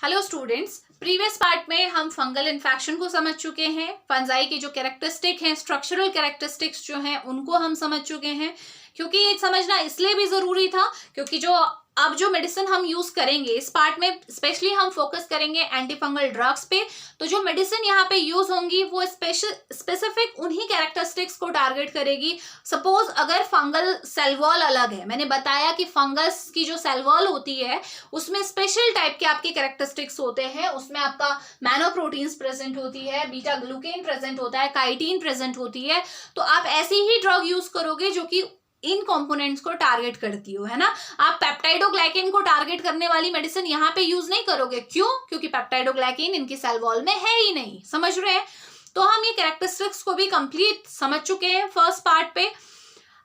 Hello students, previous part में हम fungal infection को समझ चुके हैं। फंजाई के जो कैरेक्टरिस्टिक हैं, स्ट्रक्चरल कैरेक्टरिस्टिक्स जो हैं, उनको हम समझ चुके हैं। क्योंकि ये समझना इसलिए भी जरूरी था क्योंकि अब जो मेडिसिन हम यूज करेंगे इस पार्ट में स्पेशली हम फोकस करेंगे एंटी फंगल ड्रग्स पे। तो जो मेडिसिन यहाँ पे यूज होंगी वो स्पेसिफिक उन्हीं कैरेक्टरिस्टिक्स को टारगेट करेगी। सपोज अगर फंगल सेल वॉल अलग है, मैंने बताया कि फंगस की जो सेल वॉल होती है उसमें स्पेशल टाइप के आपके कैरेक्टरिस्टिक्स होते हैं। उसमें आपका मैनोप्रोटीन्स प्रेजेंट होती है, बीटा ग्लूकेन प्रेजेंट होता है, काइटिन प्रेजेंट होती है। तो आप ऐसी ही ड्रग यूज करोगे जो कि इन कंपोनेंट्स को टारगेट करती हो, है ना। आप पेप्टाइडोग्लाइकेन को टारगेट करने वाली मेडिसिन यहाँ पे यूज नहीं करोगे। क्यों? क्योंकि पेप्टाइडोग्लाइकेन इनकी सेल वॉल में है ही नहीं। समझ रहे हैं? तो हम ये कैरेक्टरिस्टिक्स को भी कंप्लीट समझ चुके हैं फर्स्ट पार्ट पे।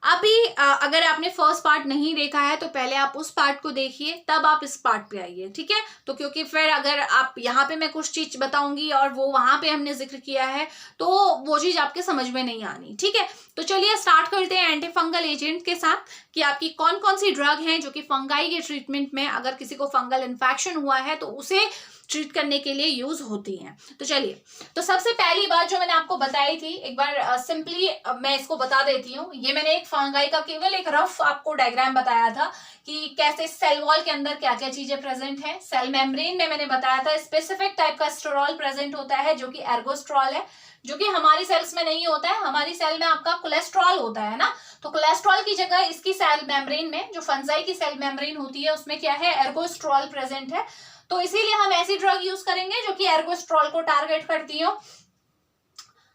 अभी अगर आपने फर्स्ट पार्ट नहीं देखा है तो पहले आप उस पार्ट को देखिए, तब आप इस पार्ट पे आइए, ठीक है। तो क्योंकि फिर अगर आप यहाँ पे मैं कुछ चीज बताऊंगी और वो वहां पे हमने जिक्र किया है तो वो चीज आपके समझ में नहीं आनी, ठीक है। तो चलिए स्टार्ट करते हैं एंटी फंगल एजेंट के साथ कि आपकी कौन कौन सी ड्रग हैं जो कि फंगाई के ट्रीटमेंट में, अगर किसी को फंगल इन्फेक्शन हुआ है तो उसे ट्रीट करने के लिए यूज होती हैं। तो चलिए, तो सबसे पहली बात जो मैंने आपको बताई थी, एक बार सिंपली मैं इसको बता देती हूँ। ये मैंने एक फंगाई का केवल एक रफ आपको डायग्राम बताया था कि कैसे सेल वॉल के अंदर क्या क्या चीजें प्रेजेंट है। सेल मेम्ब्रेन में मैंने बताया था स्पेसिफिक टाइप का स्टेरॉल प्रेजेंट होता है जो कि एर्गोस्ट्रॉल है, जो कि हमारी सेल्स में नहीं होता है। हमारी सेल में आपका कोलेस्ट्रॉल होता है ना, तो कोलेस्ट्रॉल की जगह इसकी सेल मेम्ब्रेन में, जो फंजाई की सेल मेम्ब्रेन होती है उसमें क्या है, एर्गोस्ट्रॉल प्रेजेंट है। तो इसीलिए हम ऐसी ड्रग यूज करेंगे जो कि एर्गोस्ट्रॉल को टारगेट करती हो।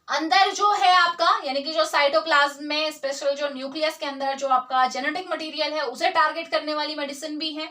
अंदर जो है आपका, यानी कि जो साइटोप्लाज्म में स्पेशल जो न्यूक्लियस के अंदर जो आपका जेनेटिक मटेरियल है उसे टारगेट करने वाली मेडिसिन भी है।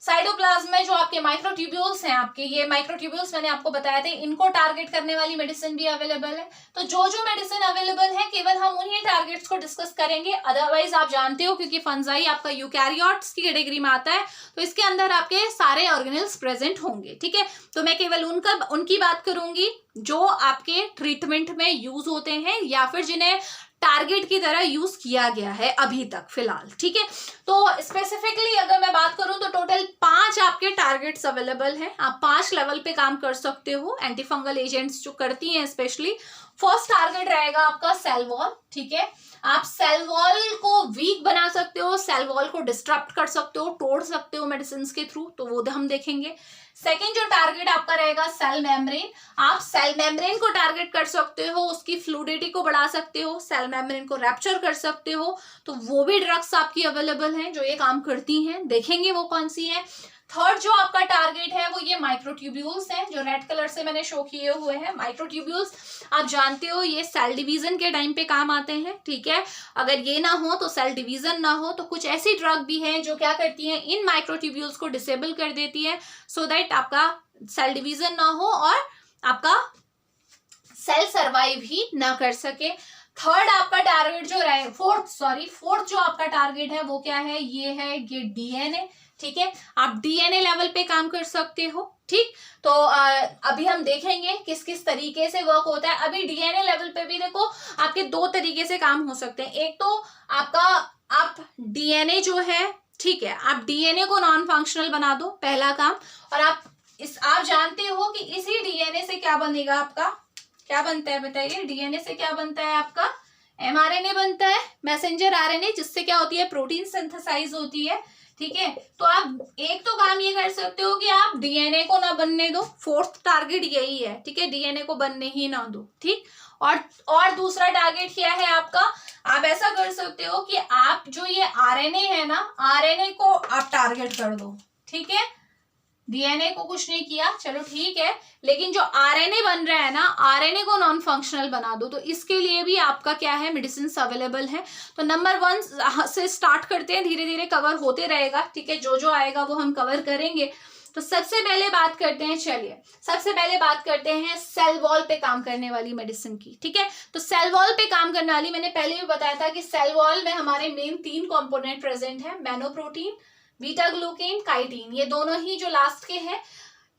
साइटोप्लाज्म में जो आपके माइक्रोट्यूब्यूल्स हैं, आपके ये माइक्रोट्यूब्यूल्स मैंने आपको बताया थे, इनको टारगेट करने वाली मेडिसिन भी अवेलेबल है। तो जो मेडिसिन अवेलेबल है केवल हम उन्हीं टारगेट्स को डिस्कस करेंगे। अदरवाइज आप जानते हो क्योंकि फंजाई आपका यूकैरियोट्स की कैटेगरी में आता है तो इसके अंदर आपके सारे ऑर्गेनेल्स प्रेजेंट होंगे, ठीक है। तो मैं केवल उनकी बात करूंगी जो आपके ट्रीटमेंट में यूज होते हैं या फिर जिन्हें टारगेट की तरह यूज किया गया है अभी तक फिलहाल, ठीक है। तो स्पेसिफिकली अगर मैं बात करूं तो टोटल 5 आपके टारगेट्स अवेलेबल हैं। आप 5 लेवल पे काम कर सकते हो एंटी फंगल एजेंट्स जो करती हैं स्पेशली। फर्स्ट टारगेट रहेगा आपका सेल वॉल, ठीक है। आप सेल वॉल को वीक बना सकते हो, सेल वॉल को डिस्टर्ब कर सकते हो, तोड़ सकते हो मेडिसिन के थ्रू, तो वो हम देखेंगे। सेकेंड जो टारगेट आपका रहेगा सेल मेम्ब्रेन। आप सेल मेम्ब्रेन को टारगेट कर सकते हो, उसकी फ्लूइडिटी को बढ़ा सकते हो, सेल मेम्ब्रेन को रैप्चर कर सकते हो। तो वो भी ड्रग्स आपकी अवेलेबल हैं जो ये काम करती हैं, देखेंगे वो कौन सी है। थर्ड जो आपका टारगेट है वो ये माइक्रोट्यूब्यूल्स हैं जो रेड कलर से मैंने शो किए हुए हैं। माइक्रोट्यूब्यूल्स आप जानते हो ये सेल डिवीजन के टाइम पे काम आते हैं, ठीक है। अगर ये ना हो तो सेल डिवीजन ना हो तो कुछ ऐसी ड्रग भी हैं जो क्या करती हैं, इन माइक्रोट्यूब्यूल्स को डिसेबल कर देती है सो दैट आपका सेल डिवीजन ना हो और आपका सेल सर्वाइव ही ना कर सके। थर्ड आपका टारगेट जो रहे, फोर्थ जो आपका टारगेट है वो क्या है, ये डीएनए, ठीक है। आप डीएनए लेवल पे काम कर सकते हो, ठीक। तो अभी हम देखेंगे किस किस तरीके से वर्क होता है। अभी डीएनए लेवल पे भी देखो आपके 2 तरीके से काम हो सकते हैं। एक तो आपका आप डीएनए जो है, ठीक है, आप डीएनए को नॉन फंक्शनल बना दो, पहला काम। और आप जानते हो कि इसी डीएनए से क्या बनेगा, आपका क्या बनता है बताइए। डीएनए से क्या बनता है आपका, एमआरएनए बनता है, मैसेंजर आरएनए, जिससे क्या होती है, प्रोटीन सिंथेसाइज होती है, ठीक है। तो आप एक तो काम ये कर सकते हो कि आप डीएनए को ना बनने दो, फोर्थ टारगेट यही है, ठीक है, डीएनए को बनने ही ना दो, ठीक। और दूसरा टारगेट क्या है आपका, आप ऐसा कर सकते हो कि आप जो ये आरएनए है ना, आरएनए को आप टारगेट कर दो, ठीक है। डीएनए को कुछ नहीं किया, चलो ठीक है, लेकिन जो आरएनए बन रहा है ना, आरएनए को नॉन फंक्शनल बना दो। तो इसके लिए भी आपका क्या है, मेडिसिन अवेलेबल है। तो नंबर 1 से स्टार्ट करते हैं, धीरे धीरे कवर होते रहेगा, ठीक है। जो आएगा वो हम कवर करेंगे। तो सबसे पहले बात करते हैं, चलिए सबसे पहले बात करते हैं सेल वॉल पे काम करने वाली मेडिसिन की, ठीक है। तो सेल वॉल पे काम करने वाली, मैंने पहले भी बताया था कि सेल वॉल में हमारे मेन 3 कंपोनेंट प्रेजेंट है, मैनोप्रोटीन, बीटा ग्लूकेन, काइटिन। ये दोनों ही जो लास्ट के हैं,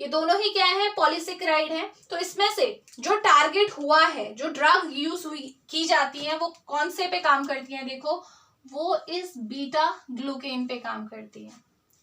ये दोनों ही क्या है, पॉलीसेकेराइड है। तो इसमें से जो टारगेट हुआ है, जो ड्रग यूज की जाती है वो कौन से पे काम करती है, देखो वो इस बीटा ग्लूकेन पे काम करती है,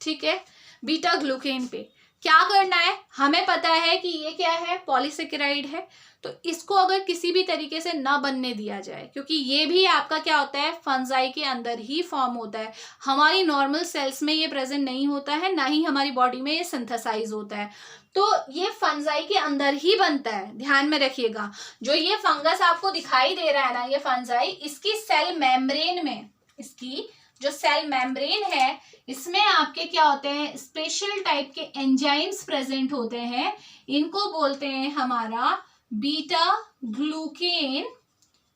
ठीक है, बीटा ग्लूकेन पे क्या करना है, हमें पता है कि ये क्या है, पॉलीसेकेराइड है, तो इसको अगर किसी भी तरीके से ना बनने दिया जाए, क्योंकि ये भी आपका क्या होता है, फंजाई के अंदर ही फॉर्म होता है, हमारी नॉर्मल सेल्स में ये प्रेजेंट नहीं होता है, ना ही हमारी बॉडी में ये सिंथेसाइज होता है, तो ये फंजाई के अंदर ही बनता है, ध्यान में रखिएगा। जो ये फंगस आपको दिखाई दे रहा है ना, ये फंजाई, इसकी सेल मेम्ब्रेन में, इसकी जो सेल मेम्ब्रेन है, इसमें आपके क्या होते हैं, स्पेशल टाइप के एंजाइम्स प्रेजेंट होते हैं, इनको बोलते हैं हमारा बीटा ग्लूकेन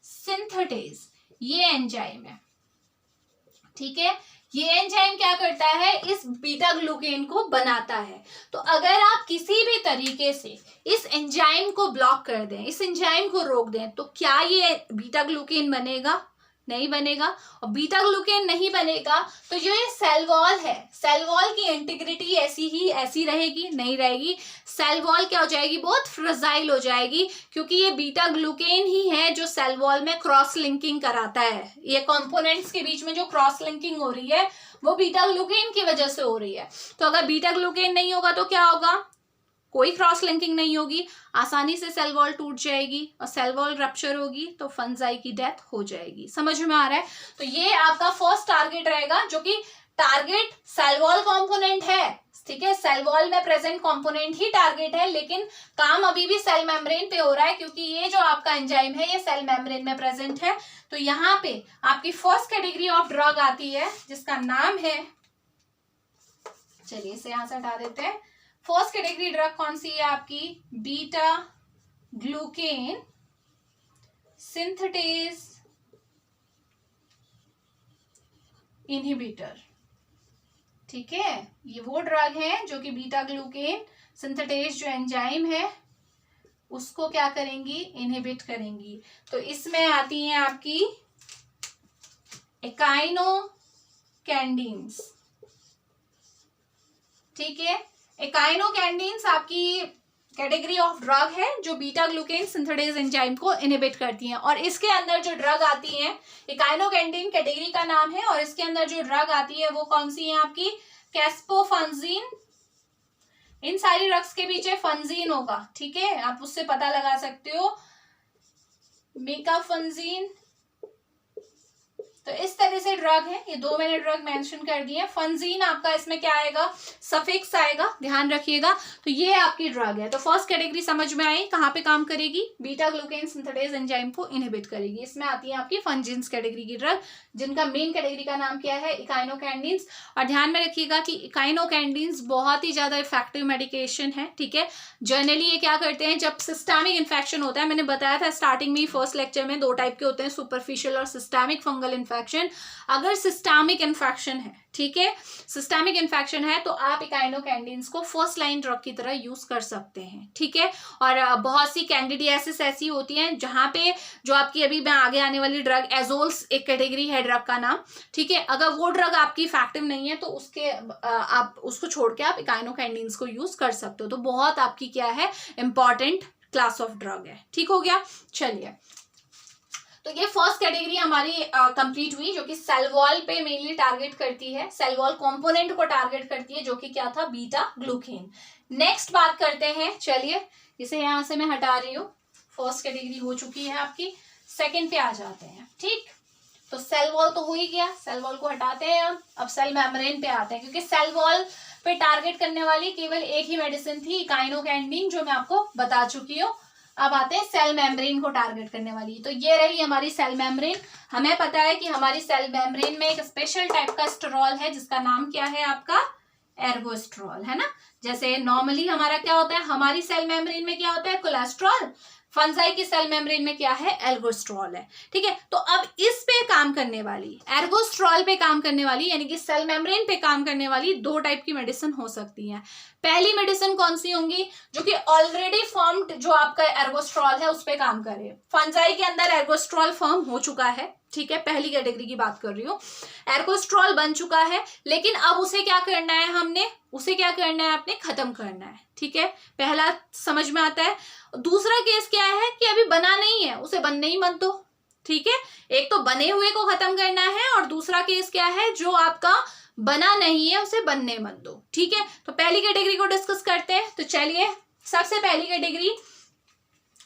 सिंथेटेज, ये एंजाइम है, ठीक है। ये एंजाइम क्या करता है, इस बीटा ग्लूकेन को बनाता है। तो अगर आप किसी भी तरीके से इस एंजाइम को ब्लॉक कर दें, इस एंजाइम को रोक दें, तो क्या ये बीटा ग्लूकेन बनेगा, नहीं बनेगा। और बीटा ग्लूकेन नहीं बनेगा तो जो ये सेल वॉल है, सेल वॉल की इंटीग्रिटी ऐसी रहेगी, नहीं रहेगी। सेल वॉल क्या हो जाएगी, बहुत फ्रेजाइल हो जाएगी, क्योंकि ये बीटा ग्लूकेन ही है जो सेल वॉल में क्रॉस लिंकिंग कराता है। ये कंपोनेंट्स के बीच में जो क्रॉस लिंकिंग हो रही है वो बीटा ग्लूकेन की वजह से हो रही है। तो अगर बीटा ग्लूकेन नहीं होगा तो क्या होगा, कोई क्रॉस लिंकिंग नहीं होगी, आसानी से सेल वॉल टूट जाएगी, और सेल वॉल रप्चर होगी तो फंजाई की डेथ हो जाएगी। समझ में आ रहा है। तो ये आपका फर्स्ट टारगेट रहेगा, जो कि टारगेट सेल वॉल कंपोनेंट है, ठीक है, सेल वॉल में प्रेजेंट कंपोनेंट ही टारगेट है, लेकिन काम अभी भी सेल मेम्ब्रेन पे हो रहा है, क्योंकि ये जो आपका एंजाइम है ये सेल मेम्ब्रेन में प्रेजेंट है। तो यहाँ पे आपकी फर्स्ट कैटेगरी ऑफ ड्रग आती है जिसका नाम है, चलिए इसे यहां से हटा देते हैं। फर्स्ट कैटेगरी ड्रग कौन सी है आपकी, बीटा ग्लूकेन सिंथेटेज इनहिबिटर, ठीक है। ये वो ड्रग है जो कि बीटा ग्लूकेन सिंथेटेज जो एंजाइम है उसको क्या करेंगी, इनहिबिट करेंगी। तो इसमें आती हैं आपकी एकाइनोकैंडीन्स, ठीक है। एकाइनोकैंडीन्स आपकी कैटेगरी ऑफ ड्रग है जो बीटा ग्लूकेन सिंथेटेज एंजाइम को इनहिबिट करती हैं। और इसके अंदर जो ड्रग आती है, एकाइनोकैंडीन कैटेगरी का नाम है, और इसके अंदर जो ड्रग आती है वो कौन सी है आपकी, कैस्पोफंजीन। इन सारी ड्रग्स के पीछे फंजीन होगा, ठीक है, आप उससे पता लगा सकते हो, मेकाफंजीन। तो इस तरह से ड्रग है, ये दो मैंने ड्रग मेंशन कर दिए। फंजीन आपका इसमें क्या आएगा, सफिक्स आएगा, ध्यान रखिएगा। तो ये आपकी ड्रग है। तो फर्स्ट कैटेगरी समझ में आई, कहाँ पे काम करेगी, बीटा ग्लूकेन सिंथेटेज एंजाइम को इनहिबिट करेगी। इसमें आती है आपकी फंजीन्स कैटेगरी की ड्रग, जिनका मेन कैटेगरी का नाम क्या है, इकाइनोकैंडीन्स। और ध्यान में रखिएगा कि इकाइनोकैंडीन्स बहुत ही ज्यादा इफेक्टिव मेडिकेशन है, ठीक है। जनरली ये क्या करते हैं, जब सिस्टमिक इन्फेक्शन होता है, मैंने बताया था स्टार्टिंग में फर्स्ट लेक्चर में, दो टाइप के होते हैं, सुपरफिशियल और सिस्टमिक फंगल इन्फेक्शन। अगर सिस्टमिक इन्फेक्शन है, ठीक है, सिस्टमिक इन्फेक्शन है, तो आप इकाइनोकैंडीन्स को फर्स्ट लाइन ड्रग की तरह यूज कर सकते हैं, ठीक है। और बहुत सी कैंडिडियासिस ऐसी होती हैं जहां पे जो आपकी अभी मैं आगे आने वाली ड्रग एजोल्स एक कैटेगरी है ड्रग का नाम, ठीक है। अगर वो ड्रग आपकी इफेक्टिव नहीं है तो उसके आप उसको छोड़ के आप इकाइनोकैंडीन्स को यूज कर सकते हो। तो बहुत आपकी क्या है, इंपॉर्टेंट क्लास ऑफ ड्रग है, ठीक हो गया। चलिए, तो ये फर्स्ट कैटेगरी हमारी कंप्लीट हुई, जो कि सेल वॉल पे मेनली टारगेट करती है, सेल वॉल कंपोनेंट को टारगेट करती है, जो कि क्या था, बीटा ग्लूकेन। नेक्स्ट बात करते हैं, चलिए इसे यहां से मैं हटा रही हूँ, फर्स्ट कैटेगरी हो चुकी है आपकी, सेकंड पे आ जाते हैं, ठीक। तो सेल वॉल तो हो ही गया, सेल वॉल को हटाते हैं अब सेल मेम्ब्रेन पे आते हैं, क्योंकि सेल वॉल पे टारगेट करने वाली केवल एक ही मेडिसिन थी, इकाइनोकैंडीन, जो मैं आपको बता चुकी हूँ। अब आते हैं सेल मेम्ब्रेन को टारगेट करने वाली। तो ये रही हमारी सेल मेम्ब्रेन। हमें पता है कि हमारी सेल मेम्ब्रेन में एक स्पेशल टाइप का स्टेरॉल है जिसका नाम क्या है आपका, एर्गोस्ट्रॉल, है ना। जैसे नॉर्मली हमारा क्या होता है, हमारी सेल मेम्ब्रेन में क्या होता है, कोलेस्ट्रॉल, फंजाई की सेल मेम्ब्रेन में क्या है, एर्गोस्ट्रॉल है, ठीक है। तो अब इस पे काम करने वाली, एर्गोस्ट्रॉल पे काम करने वाली, यानी कि सेल मेम्ब्रेन पे काम करने वाली दो टाइप की मेडिसिन हो सकती है। पहली मेडिसिन कौन सी होंगी, जो कि ऑलरेडी फॉर्म्ड जो आपका एर्गोस्ट्रॉल है उस पे काम करे। फंजाई के अंदर एर्गोस्ट्रॉल फॉर्म हो चुका है, ठीक है, पहली कैटेगरी की बात कर रही हूँ, एर्गोस्ट्रॉल बन चुका है, लेकिन अब उसे क्या करना है, हमने उसे क्या करना है, आपने खत्म करना है, ठीक है। पहला समझ में आता है। दूसरा केस क्या है कि अभी बना नहीं है, उसे बनने ही मत दो, ठीक है। एक तो बने हुए को खत्म करना है, और दूसरा केस क्या है, जो आपका बना नहीं है उसे बनने मत दो। ठीक है, तो पहली कैटेगरी को डिस्कस करते हैं। तो चलिए, सबसे पहली कैटेगरी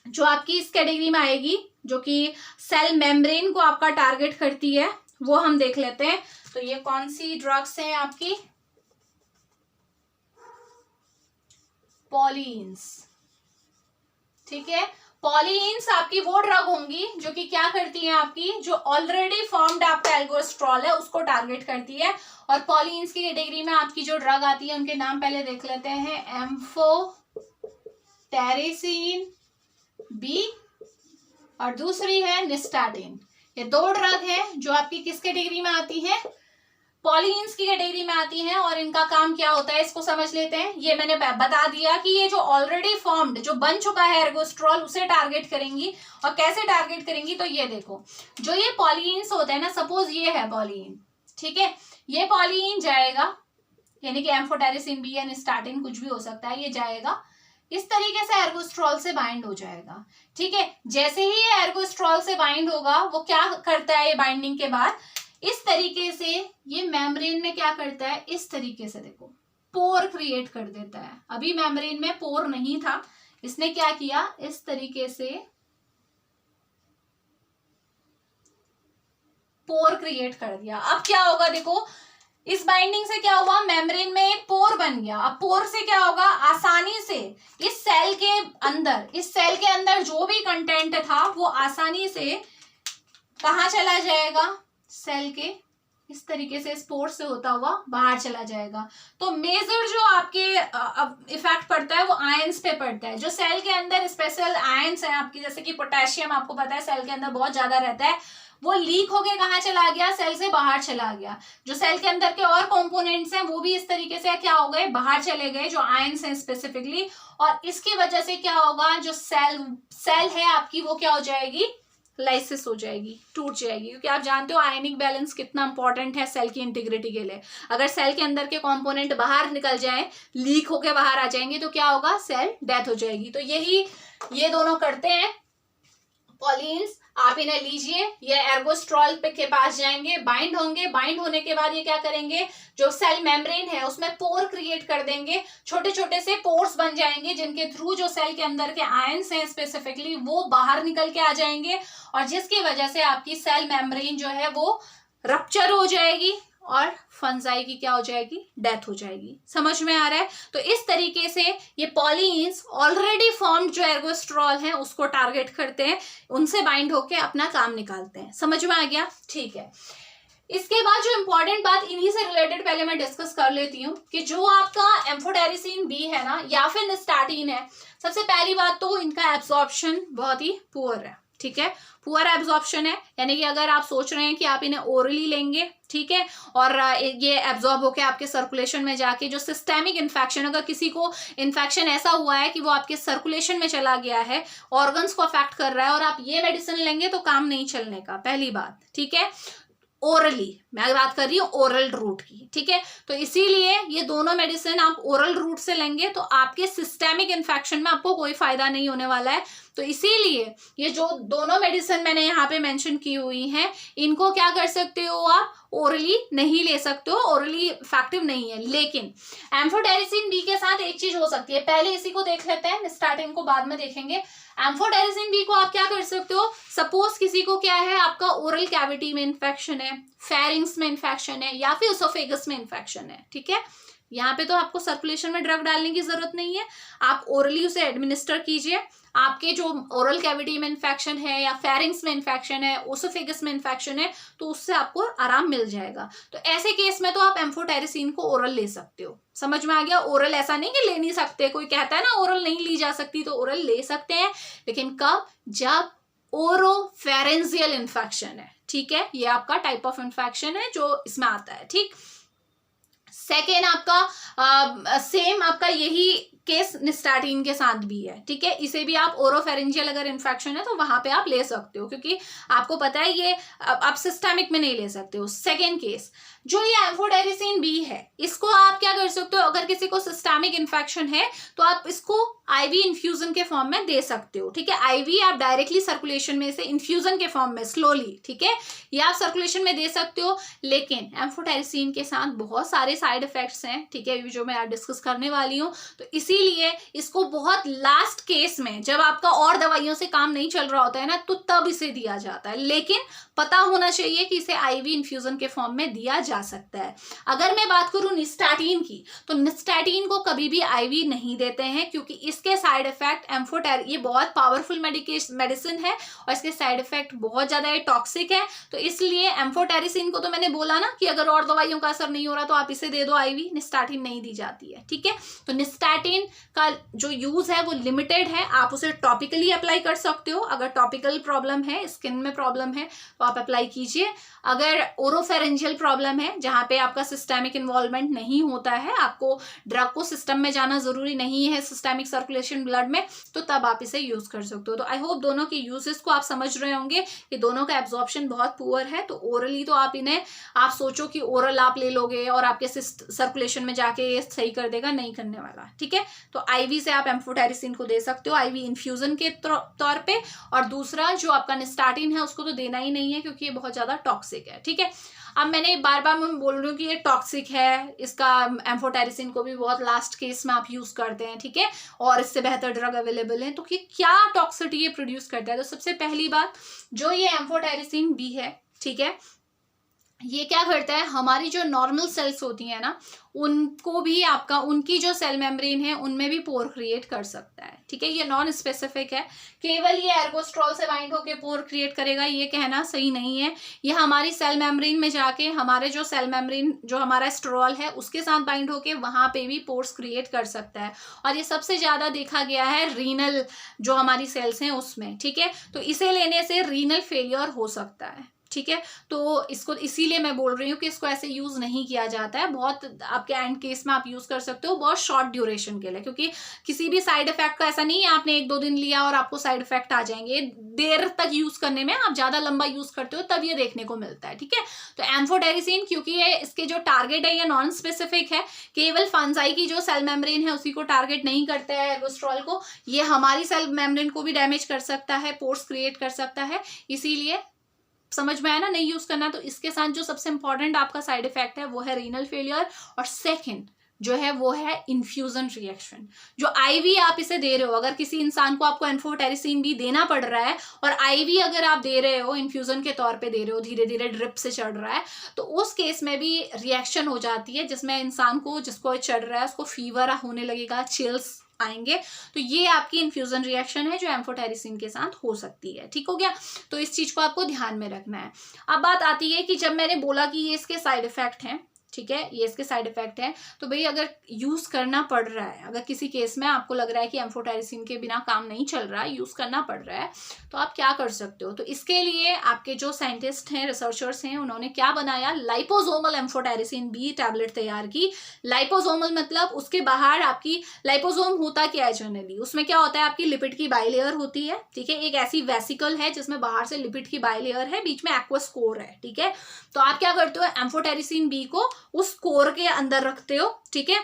जो आपकी इस कैटेगरी में आएगी, जो कि सेल मेम्ब्रेन को आपका टारगेट करती है, वो हम देख लेते हैं। तो ये कौन सी ड्रग्स हैं आपकी? पॉलीन्स। ठीक है, पॉलीन्स आपकी वो ड्रग होंगी जो कि क्या करती हैं आपकी, जो ऑलरेडी फॉर्म्ड आपका एल्गोस्ट्रॉल है उसको टारगेट करती है। और पॉलीन्स की कैटेगरी में आपकी जो ड्रग आती है उनके नाम पहले देख लेते हैं। एम्फोटेरिसिन बी और दूसरी है निस्टाटिन। ये दो ड्रग है जो आपकी किस कैटेगरी में आती है? पॉलीन्स की कैटेगरी में आती हैं। और इनका काम क्या होता है इसको समझ लेते हैं। ये मैंने बता दिया कि ये जो ऑलरेडी फॉर्म्ड, जो बन चुका है एर्गोस्ट्रॉल, उसे टारगेट करेंगी। और कैसे टारगेट करेंगी? तो ये देखो, जो ये पॉलीन्स होता है ना, सपोज ये है पॉलीन, ठीक है, ये पॉलीन जाएगा, यानी कि एम्फोटेरिसिन बी या निस्टाटिन कुछ भी हो सकता है, ये जाएगा इस तरीके से एर्गोस्ट्रॉल से बाइंड हो जाएगा। ठीक है, जैसे ही ये एर्गोस्ट्रॉल से बाइंड होगा, वो क्या करता है, ये बाइंडिंग के बाद इस तरीके से ये मेम्ब्रेन में क्या करता है, इस तरीके से देखो पोर क्रिएट कर देता है। अभी मेम्ब्रेन में पोर नहीं था, इसने क्या किया, इस तरीके से पोर क्रिएट कर दिया। अब क्या होगा, देखो इस बाइंडिंग से क्या हुआ, मेम्ब्रेन में एक पोर बन गया। अब पोर से क्या होगा, आसानी से इस सेल के अंदर जो भी कंटेंट था वो आसानी से कहाँ चला जाएगा, सेल के इस तरीके से स्पोर से होता हुआ बाहर चला जाएगा। तो मेजर जो आपके इफेक्ट पड़ता है वो आयंस पे पड़ता है। जो सेल के अंदर स्पेशल आयंस है आपकी, जैसे कि पोटेशियम, आपको पता है सेल के अंदर बहुत ज्यादा रहता है, वो लीक होके कहाँ चला गया, सेल से बाहर चला गया। जो सेल के अंदर के और कंपोनेंट्स हैं वो भी इस तरीके से क्या हो गए, बाहर चले गए, जो आयंस हैं स्पेसिफिकली। और इसकी वजह से क्या होगा, जो सेल है आपकी वो क्या हो जाएगी, लाइसिस हो जाएगी, टूट जाएगी। क्योंकि आप जानते हो आयनिक बैलेंस कितना इंपॉर्टेंट है सेल की इंटीग्रिटी के लिए। अगर सेल के अंदर के कंपोनेंट बाहर निकल जाएं, लीक होके बाहर आ जाएंगे, तो क्या होगा, सेल डेथ हो जाएगी। तो यही ये दोनों करते हैं पॉलीन्स। आप इन्हें लीजिए, ये एर्गोस्ट्रॉल के पास जाएंगे, बाइंड होंगे, बाइंड होने के बाद ये क्या करेंगे, जो सेल मेम्ब्रेन है उसमें पोर क्रिएट कर देंगे, छोटे छोटे से पोर्स बन जाएंगे, जिनके थ्रू जो सेल के अंदर के आयंस हैं स्पेसिफिकली वो बाहर निकल के आ जाएंगे। और जिसकी वजह से आपकी सेल मेम्ब्रेन जो है वो रप्चर हो जाएगी और फंजाई की क्या हो जाएगी, डेथ हो जाएगी। समझ में आ रहा है? तो इस तरीके से ये पॉलीन्स ऑलरेडी फॉर्म्ड जो एर्गोस्ट्रॉल है उसको टारगेट करते हैं, उनसे बाइंड होके अपना काम निकालते हैं। समझ में आ गया? ठीक है, इसके बाद जो इंपॉर्टेंट बात इन्हीं से रिलेटेड पहले मैं डिस्कस कर लेती हूँ कि जो आपका एम्फोटेरिसिन बी है ना, या फिर निस्टाटिन है, सबसे पहली बात तो इनका एब्जॉर्प्शन बहुत ही पुअर है। ठीक है, पुअर एब्जॉर्प्शन है, यानी कि अगर आप सोच रहे हैं कि आप इन्हें ओरली लेंगे, ठीक है, और ये एब्जॉर्ब होके आपके सर्कुलेशन में जाके जो सिस्टेमिक इन्फेक्शन, अगर किसी को इन्फेक्शन ऐसा हुआ है कि वो आपके सर्कुलेशन में चला गया है, ऑर्गन्स को अफेक्ट कर रहा है, और आप ये मेडिसिन लेंगे तो काम नहीं चलने का, पहली बात। ठीक है, ओरली मैं बात कर रही हूँ, ओरल रूट की। ठीक है, तो इसीलिए ये दोनों मेडिसिन आप ओरल रूट से लेंगे तो आपके सिस्टेमिक इन्फेक्शन में आपको कोई फायदा नहीं होने वाला है। तो इसीलिए ये जो दोनों मेडिसिन मैंने यहाँ पे मेंशन की हुई हैं, इनको क्या कर सकते हो आप, ओरली नहीं ले सकते हो, ओरली इफेक्टिव नहीं है। लेकिन एम्फोटेरिसिन बी के साथ एक चीज हो सकती है, पहले इसी को देख लेते हैं, स्टार्टिंग को बाद में देखेंगे। एम्फोटेरिसिन बी को आप क्या कर सकते हो, सपोज किसी को क्या है, आपका ओरल कैविटी में इन्फेक्शन है, फेरिंग्स में इन्फेक्शन है, या फिर इसोफेगस में इन्फेक्शन है। ठीक है, यहाँ पे तो आपको सर्कुलेशन में ड्रग डालने की जरूरत नहीं है, आप ओरली उसे एडमिनिस्टर कीजिए। आपके जो ओरल कैविटी में इन्फेक्शन है, या फेरिंग्स में इन्फेक्शन है, ओसोफेगस में इन्फेक्शन है, तो उससे आपको आराम मिल जाएगा। तो ऐसे केस में तो आप एम्फोटेरिसिन को ओरल ले सकते हो। समझ में आ गया? ओरल ऐसा नहीं कि ले नहीं सकते, कोई कहता है ना ओरल नहीं ली जा सकती, तो ओरल ले सकते हैं, लेकिन कब, जब ओरोफेरेंजियल इन्फेक्शन है। ठीक है, ये आपका टाइप ऑफ इन्फेक्शन है जो इसमें आता है। ठीक, सेकेंड आपका सेम आपका यही केस निस्टाटिन के साथ भी है। ठीक है, इसे भी आप ओरोफेरेंजियल अगर इन्फेक्शन है तो वहां पे आप ले सकते हो, क्योंकि आपको पता है ये आप सिस्टेमिक में नहीं ले सकते हो। सेकेंड केस जो ये एम्फोटेरिसिन बी है, इसको आप क्या कर सकते हो, अगर किसी को सिस्टमिक इन्फेक्शन है तो आप इसको आईवी इन्फ्यूजन के फॉर्म में दे सकते हो, ठीक है। आईवी आप डायरेक्टली सर्कुलेशन में से इन्फ्यूजन के फॉर्म में स्लोली, ठीक है, ये आप सर्कुलेशन में दे सकते हो। लेकिन एम्फोटेरिसिन के साथ बहुत सारे साइड इफेक्ट्स हैं, ठीक है, जो मैं डिस्कस करने वाली हूँ। तो इसीलिए इसको बहुत लास्ट केस में, जब आपका और दवाइयों से काम नहीं चल रहा होता है ना, तो तब इसे दिया जाता है। लेकिन पता होना चाहिए कि इसे आईवी इन्फ्यूजन के फॉर्म में दिया जा सकता है। अगर मैं बात करूं निस्टैटिन की, तो निस्टैटिन को कभी भी आईवी नहीं देते हैं, क्योंकि इसके साइड इफेक्ट ये बहुत पावरफुल मेडिसिन है और इसके साइड इफेक्ट बहुत ज्यादा टॉक्सिक है। तो इसलिए एम्फोटेरिसिन को तो मैंने बोला ना कि अगर और दवाइयों का असर नहीं हो रहा तो आप इसे दे दो आईवी, निस्टैटिन नहीं दी जाती है, ठीक है। तो निस्टैटिन का जो यूज है वो लिमिटेड है, आप उसे टॉपिकली अप्लाई कर सकते हो। अगर टॉपिकल प्रॉब्लम है, स्किन में प्रॉब्लम है, तो आप अप्लाई कीजिए। अगर ओरोफेरेंजियल प्रॉब्लम है जहां पे आपका सिस्टमिक इन्वॉल्वमेंट नहीं होता है, आपको ड्रग को सिस्टम में जाना जरूरी नहीं है सिस्टमिक सर्कुलेशन ब्लड में, तो तब आप इसे यूज कर सकते हो। तो आई होप दोनों के यूजेस को आप समझ रहे होंगे कि दोनों का एब्जॉर्प्शन बहुत पुअर है। तो ओरली तो आप इन्हें, आप सोचो कि ओरल आप ले लोगे और आपके सर्कुलेशन में जाके ये सही कर देगा, नहीं करने वाला, ठीक है। तो आईवी से आप एम्फोटेरिसिन को दे सकते हो आईवी इन्फ्यूजन के तौर पे, और दूसरा जो आपका निस्टैटिन है उसको तो देना ही नहीं है, क्योंकि ये बहुत ज्यादा टॉक्सिक है, ठीक है। अब मैंने बार बार मैं बोल रही हूँ कि ये टॉक्सिक है, इसका एम्फोटेरिसिन को भी बहुत लास्ट केस में आप यूज करते हैं, ठीक है, और इससे बेहतर ड्रग अवेलेबल है। तो कि क्या टॉक्सिटी ये प्रोड्यूस करता है? तो सबसे पहली बात, जो ये एम्फोटेरिसिन बी है, ठीक है, ये क्या करता है, हमारी जो नॉर्मल सेल्स होती हैं ना, उनको भी आपका, उनकी जो सेल मेम्ब्रेन है उनमें भी पोर क्रिएट कर सकता है, ठीक है। ये नॉन स्पेसिफिक है, केवल ये एर्गोस्ट्रॉल से बाइंड होकर पोर क्रिएट करेगा ये कहना सही नहीं है। ये हमारी सेल मेम्ब्रेन में जाके, हमारे जो सेल मेम्ब्रेन, जो हमारा स्ट्रॉल है उसके साथ बाइंड होके वहां पे भी पोर्स क्रिएट कर सकता है। और ये सबसे ज्यादा देखा गया है रीनल जो हमारी सेल्स हैं उसमें, ठीक है। तो इसे लेने से रीनल फेलियर हो सकता है, ठीक है। तो इसको इसीलिए मैं बोल रही हूँ कि इसको ऐसे यूज नहीं किया जाता है। बहुत आपके एंड केस में आप यूज कर सकते हो, बहुत शॉर्ट ड्यूरेशन के लिए, क्योंकि किसी भी साइड इफेक्ट का ऐसा नहीं है आपने 1-2 दिन लिया और आपको साइड इफेक्ट आ जाएंगे। देर तक यूज करने में, आप ज्यादा लंबा यूज करते हो तब ये देखने को मिलता है, ठीक है। तो एम्फोटेरिसिन, क्योंकि ये इसके जो टारगेट है ये नॉन स्पेसिफिक है, केवल फंजाई की जो सेल मेम्ब्रेन है उसी को टारगेट नहीं करता है एर्गोस्ट्रॉल को, ये हमारी सेल मेम्ब्रेन को भी डैमेज कर सकता है, पोर्स क्रिएट कर सकता है। इसीलिए समझ में आया ना, नहीं यूज करना। तो इसके साथ जो सबसे इंपॉर्टेंट आपका साइड इफेक्ट है वो है रीनल फेलियर, और सेकंड जो है वो है इन्फ्यूजन रिएक्शन। जो आईवी आप इसे दे रहे हो, अगर किसी इंसान को आपको एम्फोटेरिसिन भी देना पड़ रहा है और आईवी अगर आप दे रहे हो, इन्फ्यूजन के तौर पे दे रहे हो, धीरे धीरे ड्रिप से चढ़ रहा है, तो उस केस में भी रिएक्शन हो जाती है, जिसमें इंसान को, जिसको चढ़ रहा है उसको फीवर होने लगेगा, चिल्स आएंगे। तो ये आपकी इन्फ्यूजन रिएक्शन है जो एम्फोटेरिसिन के साथ हो सकती है, ठीक हो गया। तो इस चीज को आपको ध्यान में रखना है। अब बात आती है कि जब मैंने बोला कि ये इसके साइड इफेक्ट हैं, ठीक है, ये इसके साइड इफेक्ट है, तो भाई अगर यूज करना पड़ रहा है, अगर किसी केस में आपको लग रहा है कि एम्फोटेरिसिन के बिना काम नहीं चल रहा है, यूज करना पड़ रहा है, तो आप क्या कर सकते हो? तो इसके लिए आपके जो साइंटिस्ट हैं, रिसर्चर्स हैं, उन्होंने क्या बनाया, लाइपोसोमल एम्फोटेरिसिन बी टैबलेट तैयार की। लाइपोसोमल मतलब उसके बाहर आपकी, लाइपोसोम होता क्या है जनरली, उसमें क्या होता है, आपकी लिपिड की बाइलेयर होती है, ठीक है, एक ऐसी वेसिकल है जिसमें बाहर से लिपिड की बाइलेयर है, बीच में एक्वस कोर है, ठीक है। तो आप क्या करते हो, एम्फोटेरिसिन बी को उस कोर के अंदर रखते हो, ठीक है।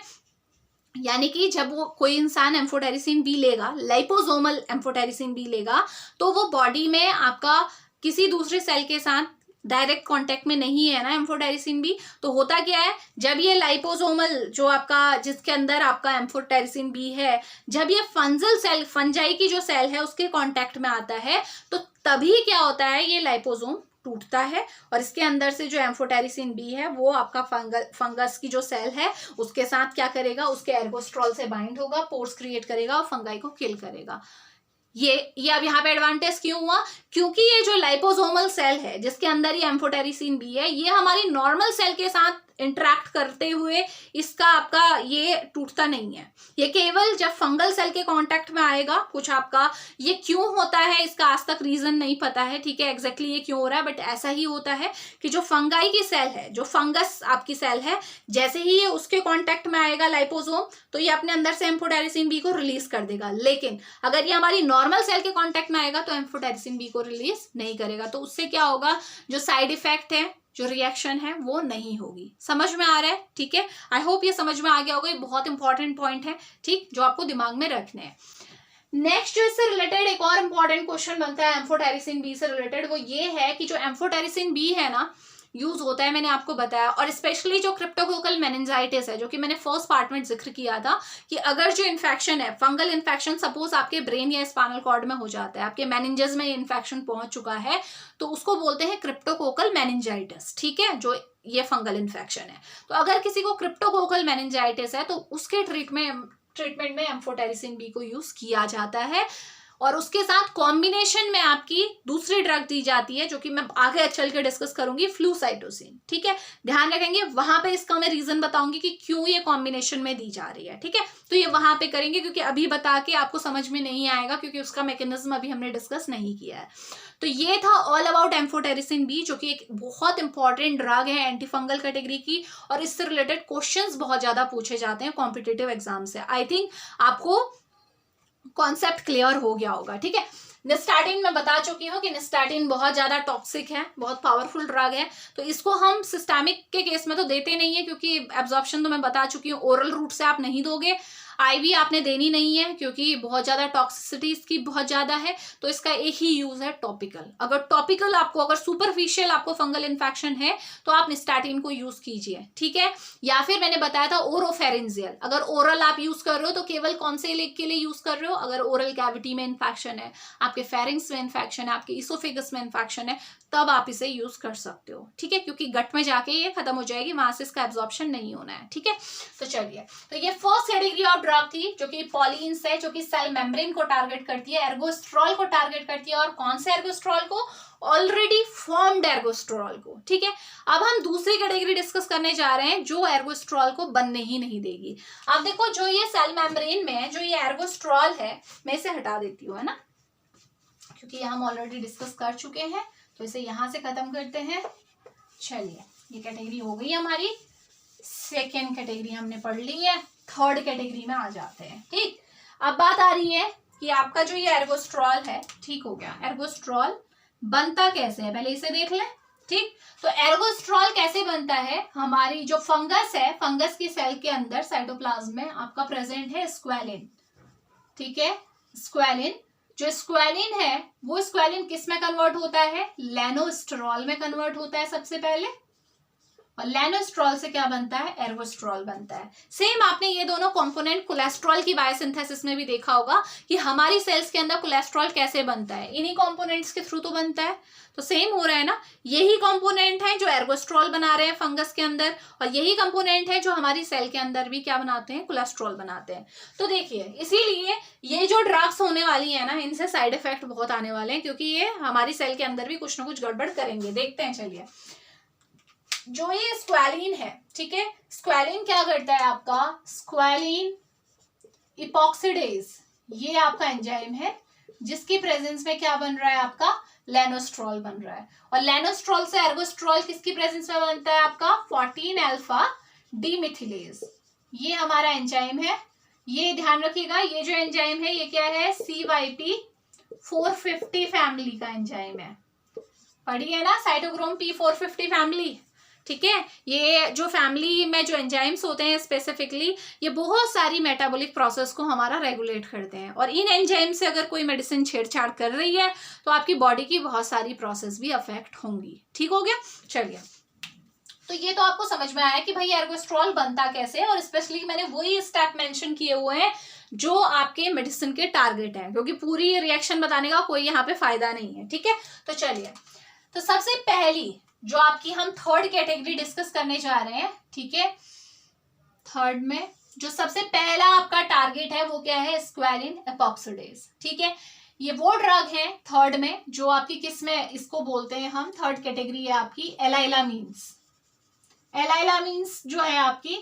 यानी कि जब वो कोई इंसान एम्फोटेरिसिन बी लेगा, लाइपोसोमल एम्फोटेरिसिन बी लेगा, तो वो बॉडी में आपका किसी दूसरे सेल के साथ डायरेक्ट कांटेक्ट में नहीं है ना एम्फोटेरिसिन बी। तो होता क्या है, जब ये लाइपोसोमल जो आपका, जिसके अंदर आपका एम्फोटेरिसिन बी है, जब ये फंजल सेल, फंजाई की जो सेल है उसके कांटेक्ट में आता है, तो तभी क्या होता है, ये लाइपोसोम टूटता है और इसके अंदर से जो एम्फोटेरिसिन बी है वो आपका फंगस की जो सेल है उसके साथ क्या करेगा, उसके एर्गोस्ट्रॉल से बाइंड होगा, पोर्स क्रिएट करेगा और फंगाई को किल करेगा। ये अब यहाँ पे एडवांटेज क्यों हुआ, क्योंकि ये जो लाइपोसोमल सेल है जिसके अंदर ये एम्फोटेरिसिन बी है, ये हमारी नॉर्मल सेल के साथ इंटरेक्ट करते हुए इसका आपका ये टूटता नहीं है। ये केवल जब फंगल सेल के कांटेक्ट में आएगा, कुछ आपका ये क्यों होता है इसका आज तक रीजन नहीं पता है, ठीक है, एग्जैक्टली ये क्यों हो रहा है, बट ऐसा ही होता है कि जो फंगाई की सेल है, जो फंगस आपकी सेल है, जैसे ही ये उसके कांटेक्ट में आएगा लाइपोसोम, तो ये अपने अंदर से एम्फोटेरिसिन बी को रिलीज कर देगा। लेकिन अगर ये हमारी नॉर्मल सेल के कांटेक्ट में आएगा तो एम्फोटेरिसिन बी को रिलीज नहीं करेगा। तो उससे क्या होगा, जो साइड इफेक्ट है, जो रिएक्शन है वो नहीं होगी। समझ में आ रहा है? ठीक है, आई होप ये समझ में आ गया होगा। ये बहुत इंपॉर्टेंट पॉइंट है, ठीक, जो आपको दिमाग में रखने हैं। नेक्स्ट जो इससे रिलेटेड एक और इंपॉर्टेंट क्वेश्चन बनता है एम्फोटेरिसिन बी से रिलेटेड, वो ये है कि जो एम्फोटेरिसिन बी है ना, यूज होता है, मैंने आपको बताया, और स्पेशली जो क्रिप्टोकोकल मेनिंजाइटिस है, जो कि मैंने फर्स्ट पार्ट में जिक्र किया था कि अगर जो इन्फेक्शन है, फंगल इन्फेक्शन सपोज आपके ब्रेन या स्पाइनल कॉर्ड में हो जाता है, आपके मेनिंजेस में इन्फेक्शन पहुंच चुका है, तो उसको बोलते हैं क्रिप्टोकोकल मेनिंजाइटिस, ठीक है, जो ये फंगल इन्फेक्शन है। तो अगर किसी को क्रिप्टोकोकल मेनिंजाइटिस है तो उसके ट्रीटमेंट में एम्फोटेरिसिन बी को यूज किया जाता है, और उसके साथ कॉम्बिनेशन में आपकी दूसरी ड्रग दी जाती है, जो कि मैं आगे चल के डिस्कस करूंगी, फ्लूसाइटोसिन, ठीक है, ध्यान रखेंगे। वहां पे इसका मैं रीजन बताऊंगी कि क्यों ये कॉम्बिनेशन में दी जा रही है, ठीक है, तो ये वहां पे करेंगे, क्योंकि अभी बता के आपको समझ में नहीं आएगा, क्योंकि उसका मैकेनिज्म अभी हमने डिस्कस नहीं किया है। तो ये था ऑल अबाउट एम्फोटेरिसिन बी, जो कि एक बहुत इंपॉर्टेंट ड्रग है एंटीफंगल कैटेगरी की, और इससे रिलेटेड क्वेश्चंस बहुत ज्यादा पूछे जाते हैं कॉम्पिटिटिव एग्जाम से। आई थिंक आपको कॉन्सेप्ट क्लियर हो गया होगा, ठीक है। निस्टैटिन मैं बता चुकी हूँ कि निस्टैटिन बहुत ज्यादा टॉक्सिक है, बहुत पावरफुल ड्रग है, तो इसको हम सिस्टमिक के केस में तो देते नहीं है, क्योंकि एब्जॉर्प्शन तो मैं बता चुकी हूँ, ओरल रूट से आप नहीं दोगे, आईवी आपने देनी नहीं है, क्योंकि बहुत ज्यादा टॉक्सिसिटी इसकी बहुत ज्यादा है, तो इसका एक ही यूज है टॉपिकल। अगर टॉपिकल आपको, अगर सुपरफिशियल आपको फंगल इन्फेक्शन है तो आप निस्टैटिन को यूज कीजिए, ठीक है। या फिर मैंने बताया था ओरोफेरेंजियल, अगर ओरल आप यूज कर रहे हो तो केवल कौन से लेग के लिए यूज कर रहे हो, अगर ओरल कैविटी में इन्फेक्शन है, आपके फेरिंग्स में इन्फेक्शन है, आपके इसोफेगस में इन्फेक्शन है, तब आप इसे यूज कर सकते हो, ठीक है, क्योंकि गट में जाके ये खत्म हो जाएगी, वहां से इसका एब्जॉर्प्शन नहीं होना है, ठीक है। तो चलिए, तो ये फर्स्ट कैटेगरी ऑफ ड्रग थी, जो कि पॉलीन्स है, जो कि सेल मेम्ब्रेन को टारगेट करती है, एर्गोस्ट्रॉल को टारगेट करती है, और कौन से एर्गोस्ट्रॉल को, ऑलरेडी फॉर्म्ड एर्गोस्ट्रॉल को, ठीक है। अब हम दूसरी कैटेगरी डिस्कस करने जा रहे हैं, जो एर्गोस्ट्रॉल को बनने ही नहीं देगी। अब देखो, जो ये सेल मेम्ब्रेन में है, जो ये एर्गोस्ट्रॉल है, मैं इसे हटा देती हूँ, है ना, क्योंकि हम ऑलरेडी डिस्कस कर चुके हैं, तो इसे यहां से खत्म करते हैं। चलिए, ये कैटेगरी हो गई हमारी, सेकेंड कैटेगरी हमने पढ़ ली है, थर्ड कैटेगरी में आ जाते हैं, ठीक। अब बात आ रही है कि आपका जो ये एर्गोस्ट्रॉल है, ठीक हो गया, एर्गोस्ट्रॉल बनता कैसे है, पहले इसे देख लें, ठीक। तो एर्गोस्ट्रॉल कैसे बनता है, हमारी जो फंगस है, फंगस की सेल के अंदर साइटोप्लाज्म में आपका प्रेजेंट है स्क्वेलिन, ठीक है, स्क्वेलिन। जो स्क्वेलिन है, वो स्क्वेलिन किस में कन्वर्ट होता है, लेनोस्टेरॉल में कन्वर्ट होता है सबसे पहले, और लेनोस्ट्रॉल से क्या बनता है, एर्गोस्ट्रॉल बनता है। सेम आपने ये दोनों कंपोनेंट कोलेस्ट्रॉल की बायोसिंथेसिस में भी देखा होगा कि हमारी सेल्स के अंदर कोलेस्ट्रॉल कैसे बनता है, इन्हीं कंपोनेंट्स के थ्रू तो बनता है। तो सेम हो रहा है ना, यही कंपोनेंट है जो एर्गोस्ट्रॉल बना रहे हैं फंगस के अंदर, और यही कंपोनेंट है जो हमारी सेल के अंदर भी क्या बनाते हैं, कोलेस्ट्रॉल बनाते हैं। तो देखिए, इसीलिए ये जो ड्रग्स होने वाली है ना, इनसे साइड इफेक्ट बहुत आने वाले हैं, क्योंकि ये हमारी सेल के अंदर भी कुछ ना कुछ गड़बड़ करेंगे। देखते हैं, चलिए। जो ये स्क्वेलिन है, ठीक है, स्क्वेलिन क्या करता है आपका, स्क्वेलिन इपॉक्सिडेज, ये आपका एंजाइम है, जिसकी प्रेजेंस में क्या बन रहा है, आपका लेनोस्ट्रॉल बन रहा है, और लेनोस्ट्रॉल से एर्गोस्ट्रॉल किसकी प्रेजेंस में बनता है, आपका 14 अल्फा डीमिथिलेज, ये हमारा एंजाइम है। ये ध्यान रखिएगा, ये जो एंजाइम है, ये क्या है, CYP 450 फैमिली का एंजाइम है, पढ़िए ना, साइटोक्रोम P450 फैमिली, ठीक है। ये जो फैमिली में जो एंजाइम्स होते हैं स्पेसिफिकली, ये बहुत सारी मेटाबॉलिक प्रोसेस को हमारा रेगुलेट करते हैं, और इन एंजाइम से अगर कोई मेडिसिन छेड़छाड़ कर रही है तो आपकी बॉडी की बहुत सारी प्रोसेस भी अफेक्ट होंगी, ठीक हो गया। चलिए, तो ये तो आपको समझ में आया कि भाई एर्गोस्ट्रॉल बनता कैसे है, और स्पेशली मैंने वही स्टेप मेंशन किए हुए हैं जो आपके मेडिसिन के टारगेट है, क्योंकि पूरी रिएक्शन बताने का कोई यहाँ पे फायदा नहीं है, ठीक है। तो चलिए, तो सबसे पहली जो आपकी हम थर्ड कैटेगरी डिस्कस करने जा रहे हैं, ठीक है, थर्ड में जो सबसे पहला आपका टारगेट है वो क्या है, स्क्वेलिन एपॉक्सिडेज, ठीक है। ये वो ड्रग है थर्ड में जो आपकी किस में, इसको बोलते हैं हम, थर्ड कैटेगरी है आपकी एलाइलामीन्स। एलाइलामीन्स जो है आपकी,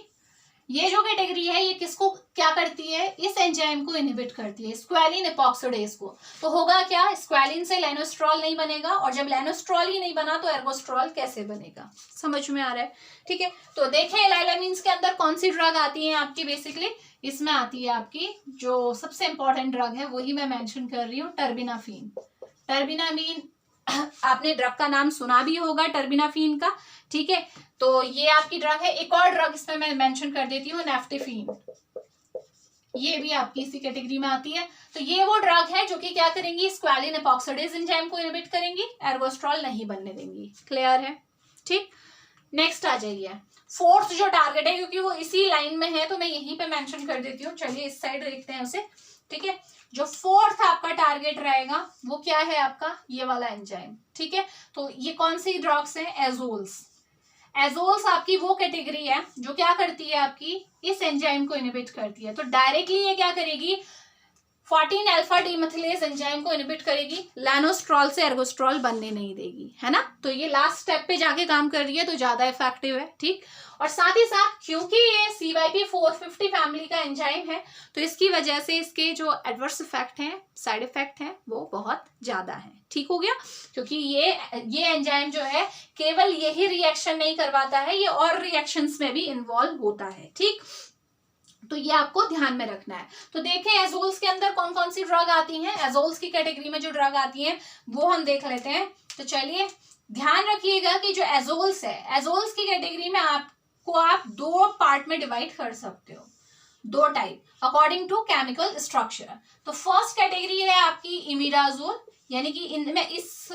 ये जो कैटेगरी है, ये किसको क्या करती है, इस एंजाइम को इनहिबिट करती है, स्क्वेलिन एपॉक्सिडेज को। तो होगा क्या, स्क्वेलिन से लेनोस्ट्रॉल नहीं बनेगा, और जब लेनोस्ट्रॉल ही नहीं बना तो एर्गोस्ट्रॉल कैसे बनेगा, समझ में आ रहा है, ठीक है। तो देखें, एलाइलामीन्स के अंदर कौन सी ड्रग आती है आपकी, बेसिकली इसमें आती है आपकी जो सबसे इंपॉर्टेंट ड्रग है, वही मैं मेंशन कर रही हूँ, टर्बिनाफीन। टर्बिनामीन आपने ड्रग का नाम सुना भी होगा, टर्बिनाफीन का, ठीक है। तो ये आपकी ड्रग है। एक और ड्रग इसमें मैं मेंशन कर देती हूँ, नेफ्टेफीन, ये भी आपकी इसी कैटेगरी में आती है। तो ये वो ड्रग है जो कि क्या करेंगी, स्क्वालिन एपॉक्सिडेज एंजाइम को इनहिबिट करेंगी, एर्गोस्ट्रॉल नहीं बनने देंगी। क्लियर है, ठीक। नेक्स्ट आ जाइए, फोर्थ जो टारगेट है, क्योंकि वो इसी लाइन में है तो मैं यहीं पे मेंशन कर देती हूँ। चलिए इस साइड देखते हैं उसे, ठीक है। जो फोर्थ आपका टारगेट रहेगा वो क्या है आपका, ये वाला एंजाइम, ठीक है। तो ये कौन सी ड्रग्स हैं, एजोल्स। एजोल्स आपकी वो कैटेगरी है जो क्या करती है, आपकी इस एंजाइम को इनहिबिट करती है। तो डायरेक्टली ये क्या करेगी, 14 अल्फा डीमेथिलेज एंजाइम को इनहिबिट करेगी, लैनोस्ट्रॉल से एर्गोस्ट्रॉल बनने नहीं देगी, है ना। तो ये लास्ट स्टेप पे जाके काम कर रही है, तो ज्यादा इफेक्टिव है, ठीक। और साथ ही साथ क्योंकि ये CYP450 फैमिली का एंजाइम है, तो इसकी वजह से इसके जो एडवर्स इफेक्ट हैं, साइड इफेक्ट हैं, वो बहुत ज्यादा है, ठीक हो गया। क्योंकि ये एंजाइम जो है केवल यही रिएक्शन नहीं करवाता है, ये और रिएक्शंस में भी इन्वॉल्व होता है, ठीक। तो ये आपको ध्यान में रखना है। तो देखें एजोल्स के अंदर कौन कौन सी ड्रग आती हैं, एजोल्स की कैटेगरी में जो ड्रग आती हैं वो हम देख लेते हैं। तो चलिए ध्यान रखिएगा कि जो एजोल्स है, एजोल्स की कैटेगरी में आपको आप दो पार्ट में डिवाइड कर सकते हो, दो type, according to chemical structure. तो फर्स्ट कैटेगरी है आपकी इमिडाजोल, यानी कि इनमें इस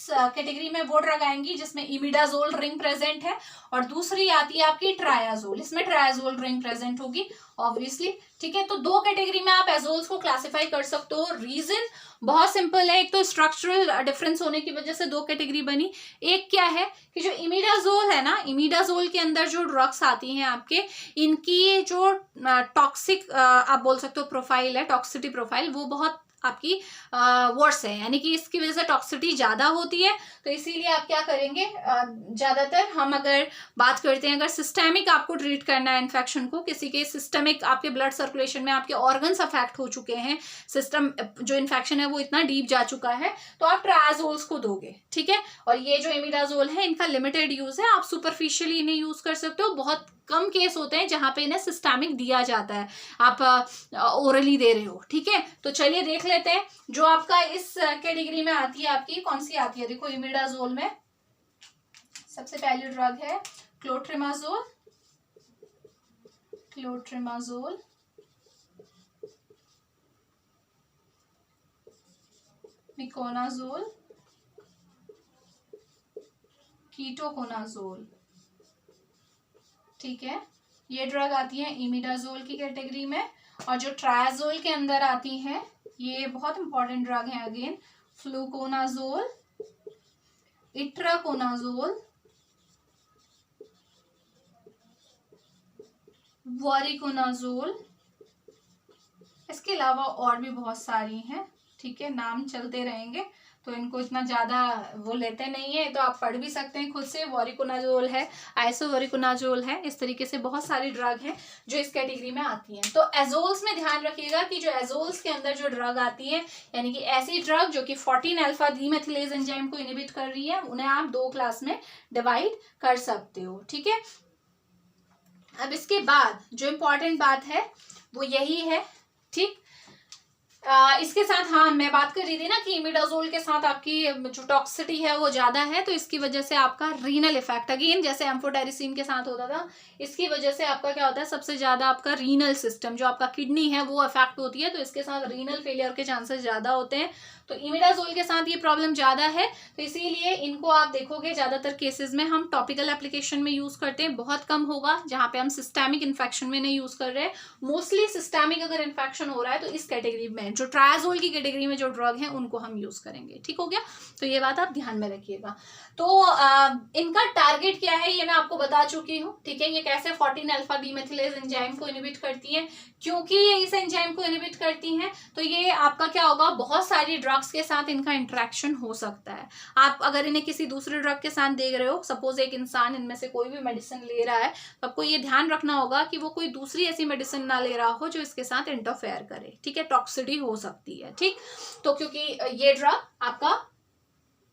कैटेगरी में वो ड्रग आएंगी जिसमें इमिडाजोल रिंग प्रेजेंट है, और दूसरी आती है आपकी ट्रायाजोल, इसमें ट्रायाजोल रिंग प्रेजेंट होगी ऑब्वियसली, ठीक है। तो दो कैटेगरी में आप एजोल्स को क्लासिफाई कर सकते हो। रीजन बहुत सिंपल है, एक तो स्ट्रक्चरल डिफरेंस होने की वजह से दो कैटेगरी बनी। एक क्या है कि जो इमिडाजोल है ना, इमिडाजोल के अंदर जो ड्रग्स आती हैं आपके, इनकी जो टॉक्सिक आप बोल सकते हो प्रोफाइल है, टॉक्सिसिटी प्रोफाइल, वो बहुत आपकी वर्स है, यानी कि इसकी वजह से टॉक्सिसिटी ज्यादा होती है। तो इसीलिए आप क्या करेंगे, ज्यादातर हम अगर बात करते हैं, अगर सिस्टेमिक आपको ट्रीट करना है इन्फेक्शन को, किसी के सिस्टमिक आपके ब्लड सर्कुलेशन में आपके ऑर्गन्स अफेक्ट हो चुके हैं, सिस्टम जो इन्फेक्शन है वो इतना डीप जा चुका है, तो आप ट्रायाजोल्स को दोगे, ठीक है। और ये जो इमिडाजोल है इनका लिमिटेड यूज है, आप सुपरफिशियली इन्हें यूज कर सकते हो। बहुत कम केस होते हैं जहां पे इन्हें सिस्टेमिक दिया जाता है, आप ओरली दे रहे हो, ठीक है। तो चलिए देख लेते हैं जो आपका इस कैटेगरी में आती है, आपकी कौन सी आती है। देखो इमिडाजोल में सबसे पहली ड्रग है क्लोट्रिमाजोल, क्लोट्रिमाजोल, मिकोनाजोल, कीटोकोनाजोल, ठीक है। ये ड्रग आती है इमिडाजोल की कैटेगरी में। और जो ट्रायाजोल के अंदर आती हैं, ये बहुत इंपॉर्टेंट ड्रग है अगेन, फ्लूकोनाजोल, इट्राकोनाजोल, वॉरिकोनाजोल, इसके अलावा और भी बहुत सारी हैं, ठीक है, नाम चलते रहेंगे तो इनको इतना ज्यादा वो लेते नहीं है, तो आप पढ़ भी सकते हैं खुद से। वॉरिकोनाजोल है, आइसोवॉरिकोनाजोल है, इस तरीके से बहुत सारी ड्रग हैं जो इस कैटेगरी में आती हैं। तो एजोल्स में ध्यान रखिएगा कि जो एजोल्स के अंदर जो ड्रग आती है, यानी कि ऐसी ड्रग जो कि 14 अल्फा डीमेथिलेज एंजाइम को इनहिबिट कर रही है, उन्हें आप दो क्लास में डिवाइड कर सकते हो, ठीक है। अब इसके बाद जो इम्पोर्टेंट बात है वो यही है, ठीक। इसके साथ हाँ मैं बात कर रही थी ना कि इमिडाजोल के साथ आपकी जो टॉक्सिसिटी है वो ज्यादा है, तो इसकी वजह से आपका रीनल इफेक्ट, अगेन जैसे एम्फोटेरिसिन के साथ होता था, इसकी वजह से आपका क्या होता है, सबसे ज्यादा आपका रीनल सिस्टम, जो आपका किडनी है वो अफेक्ट होती है, तो इसके साथ रीनल फेलियर के चांसेस ज्यादा होते हैं। तो इमिडाजोल के साथ ये प्रॉब्लम ज्यादा है, तो इसीलिए इनको आप देखोगे ज्यादातर केसेस में हम टॉपिकल एप्लीकेशन में यूज करते हैं, बहुत कम होगा जहां पे हम सिस्टेमिक इन्फेक्शन में नहीं यूज कर रहे हैं। मोस्टली सिस्टेमिक अगर इन्फेक्शन हो रहा है तो इस कैटेगरी में, जो ट्रायाजोल की कैटेगरी में जो ड्रग है उनको हम यूज करेंगे, ठीक हो गया। तो ये बात आप ध्यान में रखिएगा। तो इनका टारगेट क्या है ये मैं आपको बता चुकी हूँ, ठीक है। ये कैसे 14 अल्फा डीमेथिलेज एंजाइम को इनहिबिट करती है, क्योंकि ये इस एंजाइम को इनहिबिट करती हैं तो ये आपका क्या होगा, बहुत सारी ड्रग्स के साथ इनका इंटरेक्शन हो सकता है। आप अगर इन्हें किसी दूसरे ड्रग के साथ देख रहे हो, सपोज एक इंसान इनमें से कोई भी मेडिसिन ले रहा है, तो आपको ये ध्यान रखना होगा कि वो कोई दूसरी ऐसी मेडिसिन ना ले रहा हो जो इसके साथ इंटरफेयर करे, ठीक है, टॉक्सिसिटी हो सकती है, ठीक। तो क्योंकि ये ड्रग आपका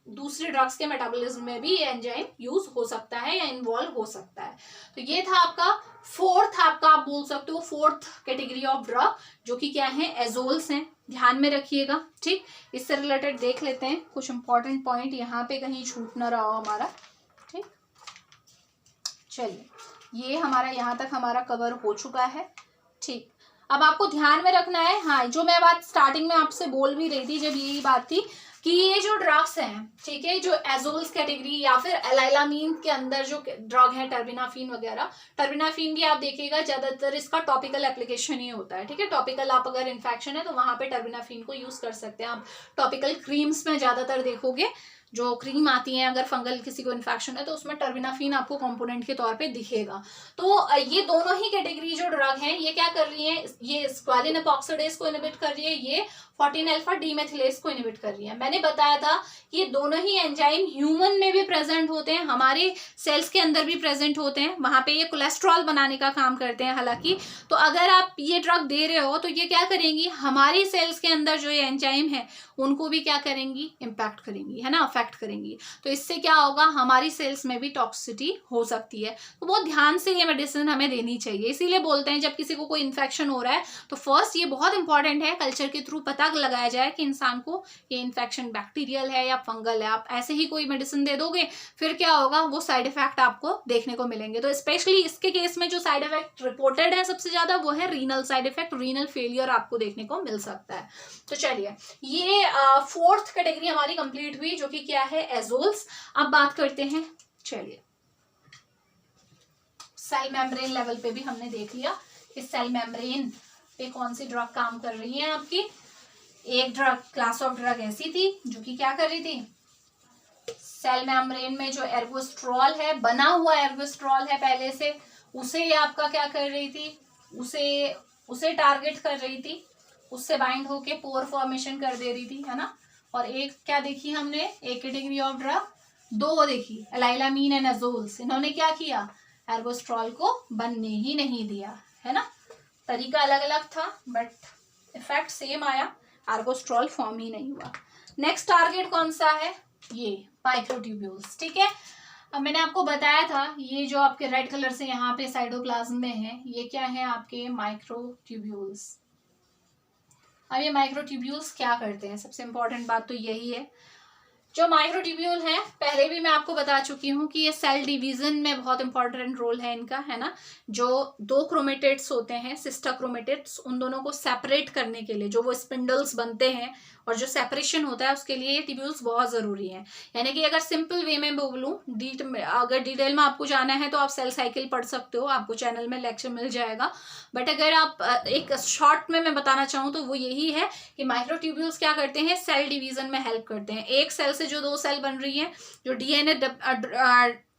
दूसरे ड्रग्स के मेटाबॉलिज्म में भी ये एंजाइम यूज हो सकता है या इन्वॉल्व हो सकता है। तो ये था आपका फोर्थ, आपका आप बोल सकते हो फोर्थ कैटेगरी ऑफ ड्रग, जो कि क्या है, एजोल्स हैं, ध्यान में रखिएगा। ठीक, इससे रिलेटेड देख लेते हैं कुछ इंपॉर्टेंट पॉइंट, यहाँ पे कहीं छूट ना रहा हो हमारा। ठीक, चलिए ये हमारा यहाँ तक हमारा कवर हो चुका है। ठीक, अब आपको ध्यान में रखना है, हाँ जो मैं बात स्टार्टिंग में आपसे बोल भी रही थी जब यही बात थी कि ये जो ड्रग्स हैं, ठीक है, जो एजोल्स कैटेगरी या फिर एलाइलामीन के अंदर जो ड्रग है, टर्बिनाफिन वगैरह, टर्बिनाफिन भी आप देखिएगा ज्यादातर इसका टॉपिकल एप्लीकेशन ही होता है। ठीक है, टॉपिकल आप अगर इन्फेक्शन है तो वहां पे टर्बिनाफिन को यूज कर सकते हैं। आप टॉपिकल क्रीम्स में ज्यादातर देखोगे, जो क्रीम आती है अगर फंगल किसी को इन्फेक्शन है तो उसमें टर्बिनाफिन आपको कंपोनेंट के तौर पे दिखेगा। तो ये दोनों ही कैटेगरी जो ड्रग हैं ये क्या कर रही है, ये स्क्वालिन एपॉक्सिडेज को इनहिबिट कर रही है, ये 14 अल्फा डीमेथिलेज को इनहिबिट कर रही है। मैंने बताया था ये दोनों ही एंजाइम ह्यूमन में भी प्रेजेंट होते हैं, हमारे सेल्स के अंदर भी प्रेजेंट होते हैं, वहां पे ये कोलेस्ट्रॉल बनाने का काम करते हैं हालांकि। तो अगर आप ये ड्रग दे रहे हो तो ये क्या करेंगी, हमारी सेल्स के अंदर जो ये एंजाइम है उनको भी क्या करेंगी, इम्पैक्ट करेंगी, है ना, अफेक्ट करेंगी। तो इससे क्या होगा, हमारी सेल्स में भी टॉक्सिसिटी हो सकती है। तो बहुत ध्यान से ये मेडिसिन हमें देनी चाहिए। इसीलिए बोलते हैं जब किसी को कोई इन्फेक्शन हो रहा है तो फर्स्ट ये बहुत इंपॉर्टेंट है कल्चर के थ्रू पता लगाया जाए कि इंसान को ये इन्फेक्शन बैक्टीरियल है या फंगल है। आप ऐसे ही कोई मेडिसिन दे दोगे फिर क्या होगा, वो साइड इफेक्ट आपको देखने को मिलेंगे। तो स्पेशली इसके केस में जो साइड इफेक्ट रिपोर्टेड है सबसे ज्यादा वो है renal side effect, renal failure आपको देखने को मिल सकता है। तो चलिए ये फोर्थ कैटेगरी हमारी कंप्लीट हुई जो कि क्या है, एजोल्स। अब बात करते हैं, चलिए सेल मेम्ब्रेन लेवल पे भी हमने देख लिया कि सेल मेम्ब्रेन पे कौन सी ड्रग काम कर रही है आपकी। एक ड्रग, क्लास ऑफ ड्रग ऐसी थी जो कि क्या कर रही थी, सेल मेम्ब्रेन में जो एर्गोस्ट्रॉल है, बना हुआ एर्गोस्ट्रॉल है पहले से, उसे आपका क्या कर रही थी, उसे टारगेट कर रही थी, उससे बाइंड होके पोर फॉर्मेशन कर दे रही थी, है ना। और एक क्या देखी हमने, एक कैटेगरी ऑफ ड्रग, दो देखी, एलाइलामीन एंड एजोल्स। इन्होंने क्या किया, एर्गोस्ट्रॉल को बनने ही नहीं दिया, है ना। तरीका अलग अलग था बट इफेक्ट सेम आया, एर्गोस्ट्रॉल फॉर्म ही नहीं हुआ। नेक्स्ट टारगेट कौन सा है, ये माइक्रोट्यूब्यूल्स। ठीक है, अब मैंने आपको बताया था ये जो आपके रेड कलर से यहाँ पे साइटोप्लाज्म में है, ये क्या है आपके माइक्रोट्यूब्यूल्स। अब ये माइक्रोट्यूब्यूल्स क्या करते हैं, सबसे इंपॉर्टेंट बात तो यही है। जो माइक्रोट्यूब्यूल है पहले भी मैं आपको बता चुकी हूँ कि ये सेल डिवीजन में बहुत इंपॉर्टेंट रोल है इनका, है ना। जो दो क्रोमेटिड्स होते हैं, सिस्टर क्रोमेटिड्स, उन दोनों को सेपरेट करने के लिए जो वो स्पिंडल्स बनते हैं और जो सेपरेशन होता है उसके लिए ये ट्यूब्यूल्स बहुत जरूरी है। यानी कि अगर सिंपल वे में बोलूँ, अगर डिटेल में आपको जाना है तो आप सेल साइकिल पढ़ सकते हो, आपको चैनल में लेक्चर मिल जाएगा। बट अगर आप एक शॉर्ट में मैं बताना चाहूँ तो वो यही है कि माइक्रोट्यूब्यूल्स क्या करते हैं, सेल डिवीजन में हेल्प करते हैं। एक सेल से जो दो सेल बन रही है, जो डीएनए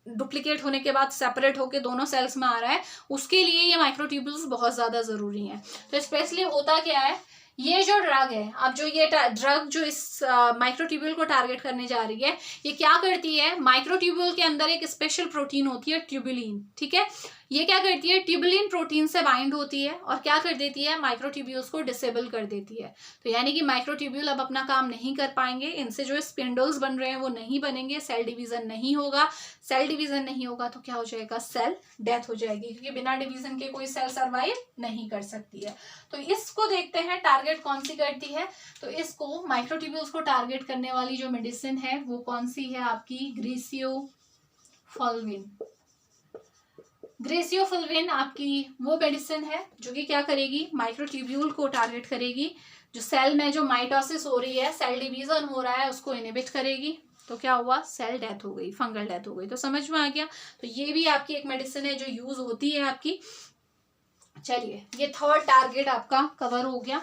डुप्लीकेट होने के बाद सेपरेट होके दोनों सेल्स में आ रहा है, उसके लिए ये माइक्रोट्यूब्यूल्स बहुत ज्यादा जरूरी हैं। तो स्पेशली होता क्या है, ये जो ड्रग है, अब जो ये ड्रग जो इस माइक्रोट्यूब्यूल को टारगेट करने जा रही है, ये क्या करती है, माइक्रोट्यूब्यूल के अंदर एक स्पेशल प्रोटीन होती है ट्यूबुलिन। ठीक है, ये क्या करती है, ट्यूबुलिन प्रोटीन से बाइंड होती है और क्या कर देती है, माइक्रोट्यूब्यूल्स को डिसेबल कर देती है। तो यानी कि माइक्रोट्यूब्यूल अब अपना काम नहीं कर पाएंगे, इनसे जो स्पिंडल्स बन रहे हैं वो नहीं बनेंगे, सेल डिवीजन नहीं होगा। सेल डिवीजन नहीं होगा तो क्या हो जाएगा, सेल डेथ हो जाएगी, क्योंकि बिना डिवीजन के कोई सेल सर्वाइव नहीं कर सकती है। तो इसको देखते हैं टारगेट कौन सी करती है। तो इसको माइक्रोट्यूब्यूल्स को टारगेट करने वाली जो मेडिसिन है वो कौन सी है आपकी, ग्रेसियोफुल्विन। ग्रेसियोफुल्विन आपकी वो मेडिसिन है जो कि क्या करेगी, माइक्रोट्यूब्यूल को टारगेट करेगी। जो सेल में जो माइटोसिस हो रही है, सेल डिवीजन हो रहा है, उसको इनहिबिट करेगी। तो क्या हुआ, सेल डेथ हो गई, फंगल डेथ हो गई। तो समझ में आ गया। तो ये भी आपकी एक मेडिसिन है जो यूज होती है आपकी। चलिए ये थर्ड टारगेट आपका कवर हो गया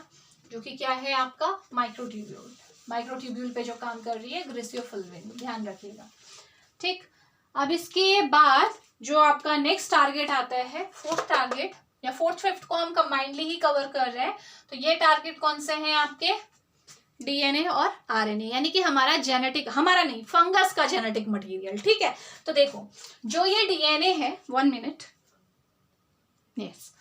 जो कि क्या है आपका, माइक्रोट्यूब्यूल। माइक्रोट्यूब्यूल पे जो काम कर रही है ग्रेसियोफुल्विन, ध्यान रखिएगा। ठीक, अब इसके बाद जो आपका नेक्स्ट टारगेट आता है, फोर्थ टारगेट या फोर्थ फिफ्थ को हम कंबाइंडली ही कवर कर रहे हैं। तो ये टारगेट कौन से हैं आपके, डीएनए और आरएनए, यानी कि हमारा जेनेटिक, हमारा नहीं, फंगस का जेनेटिक मटेरियल। ठीक है, तो देखो जो ये डीएनए है, 1 मिनट, यस,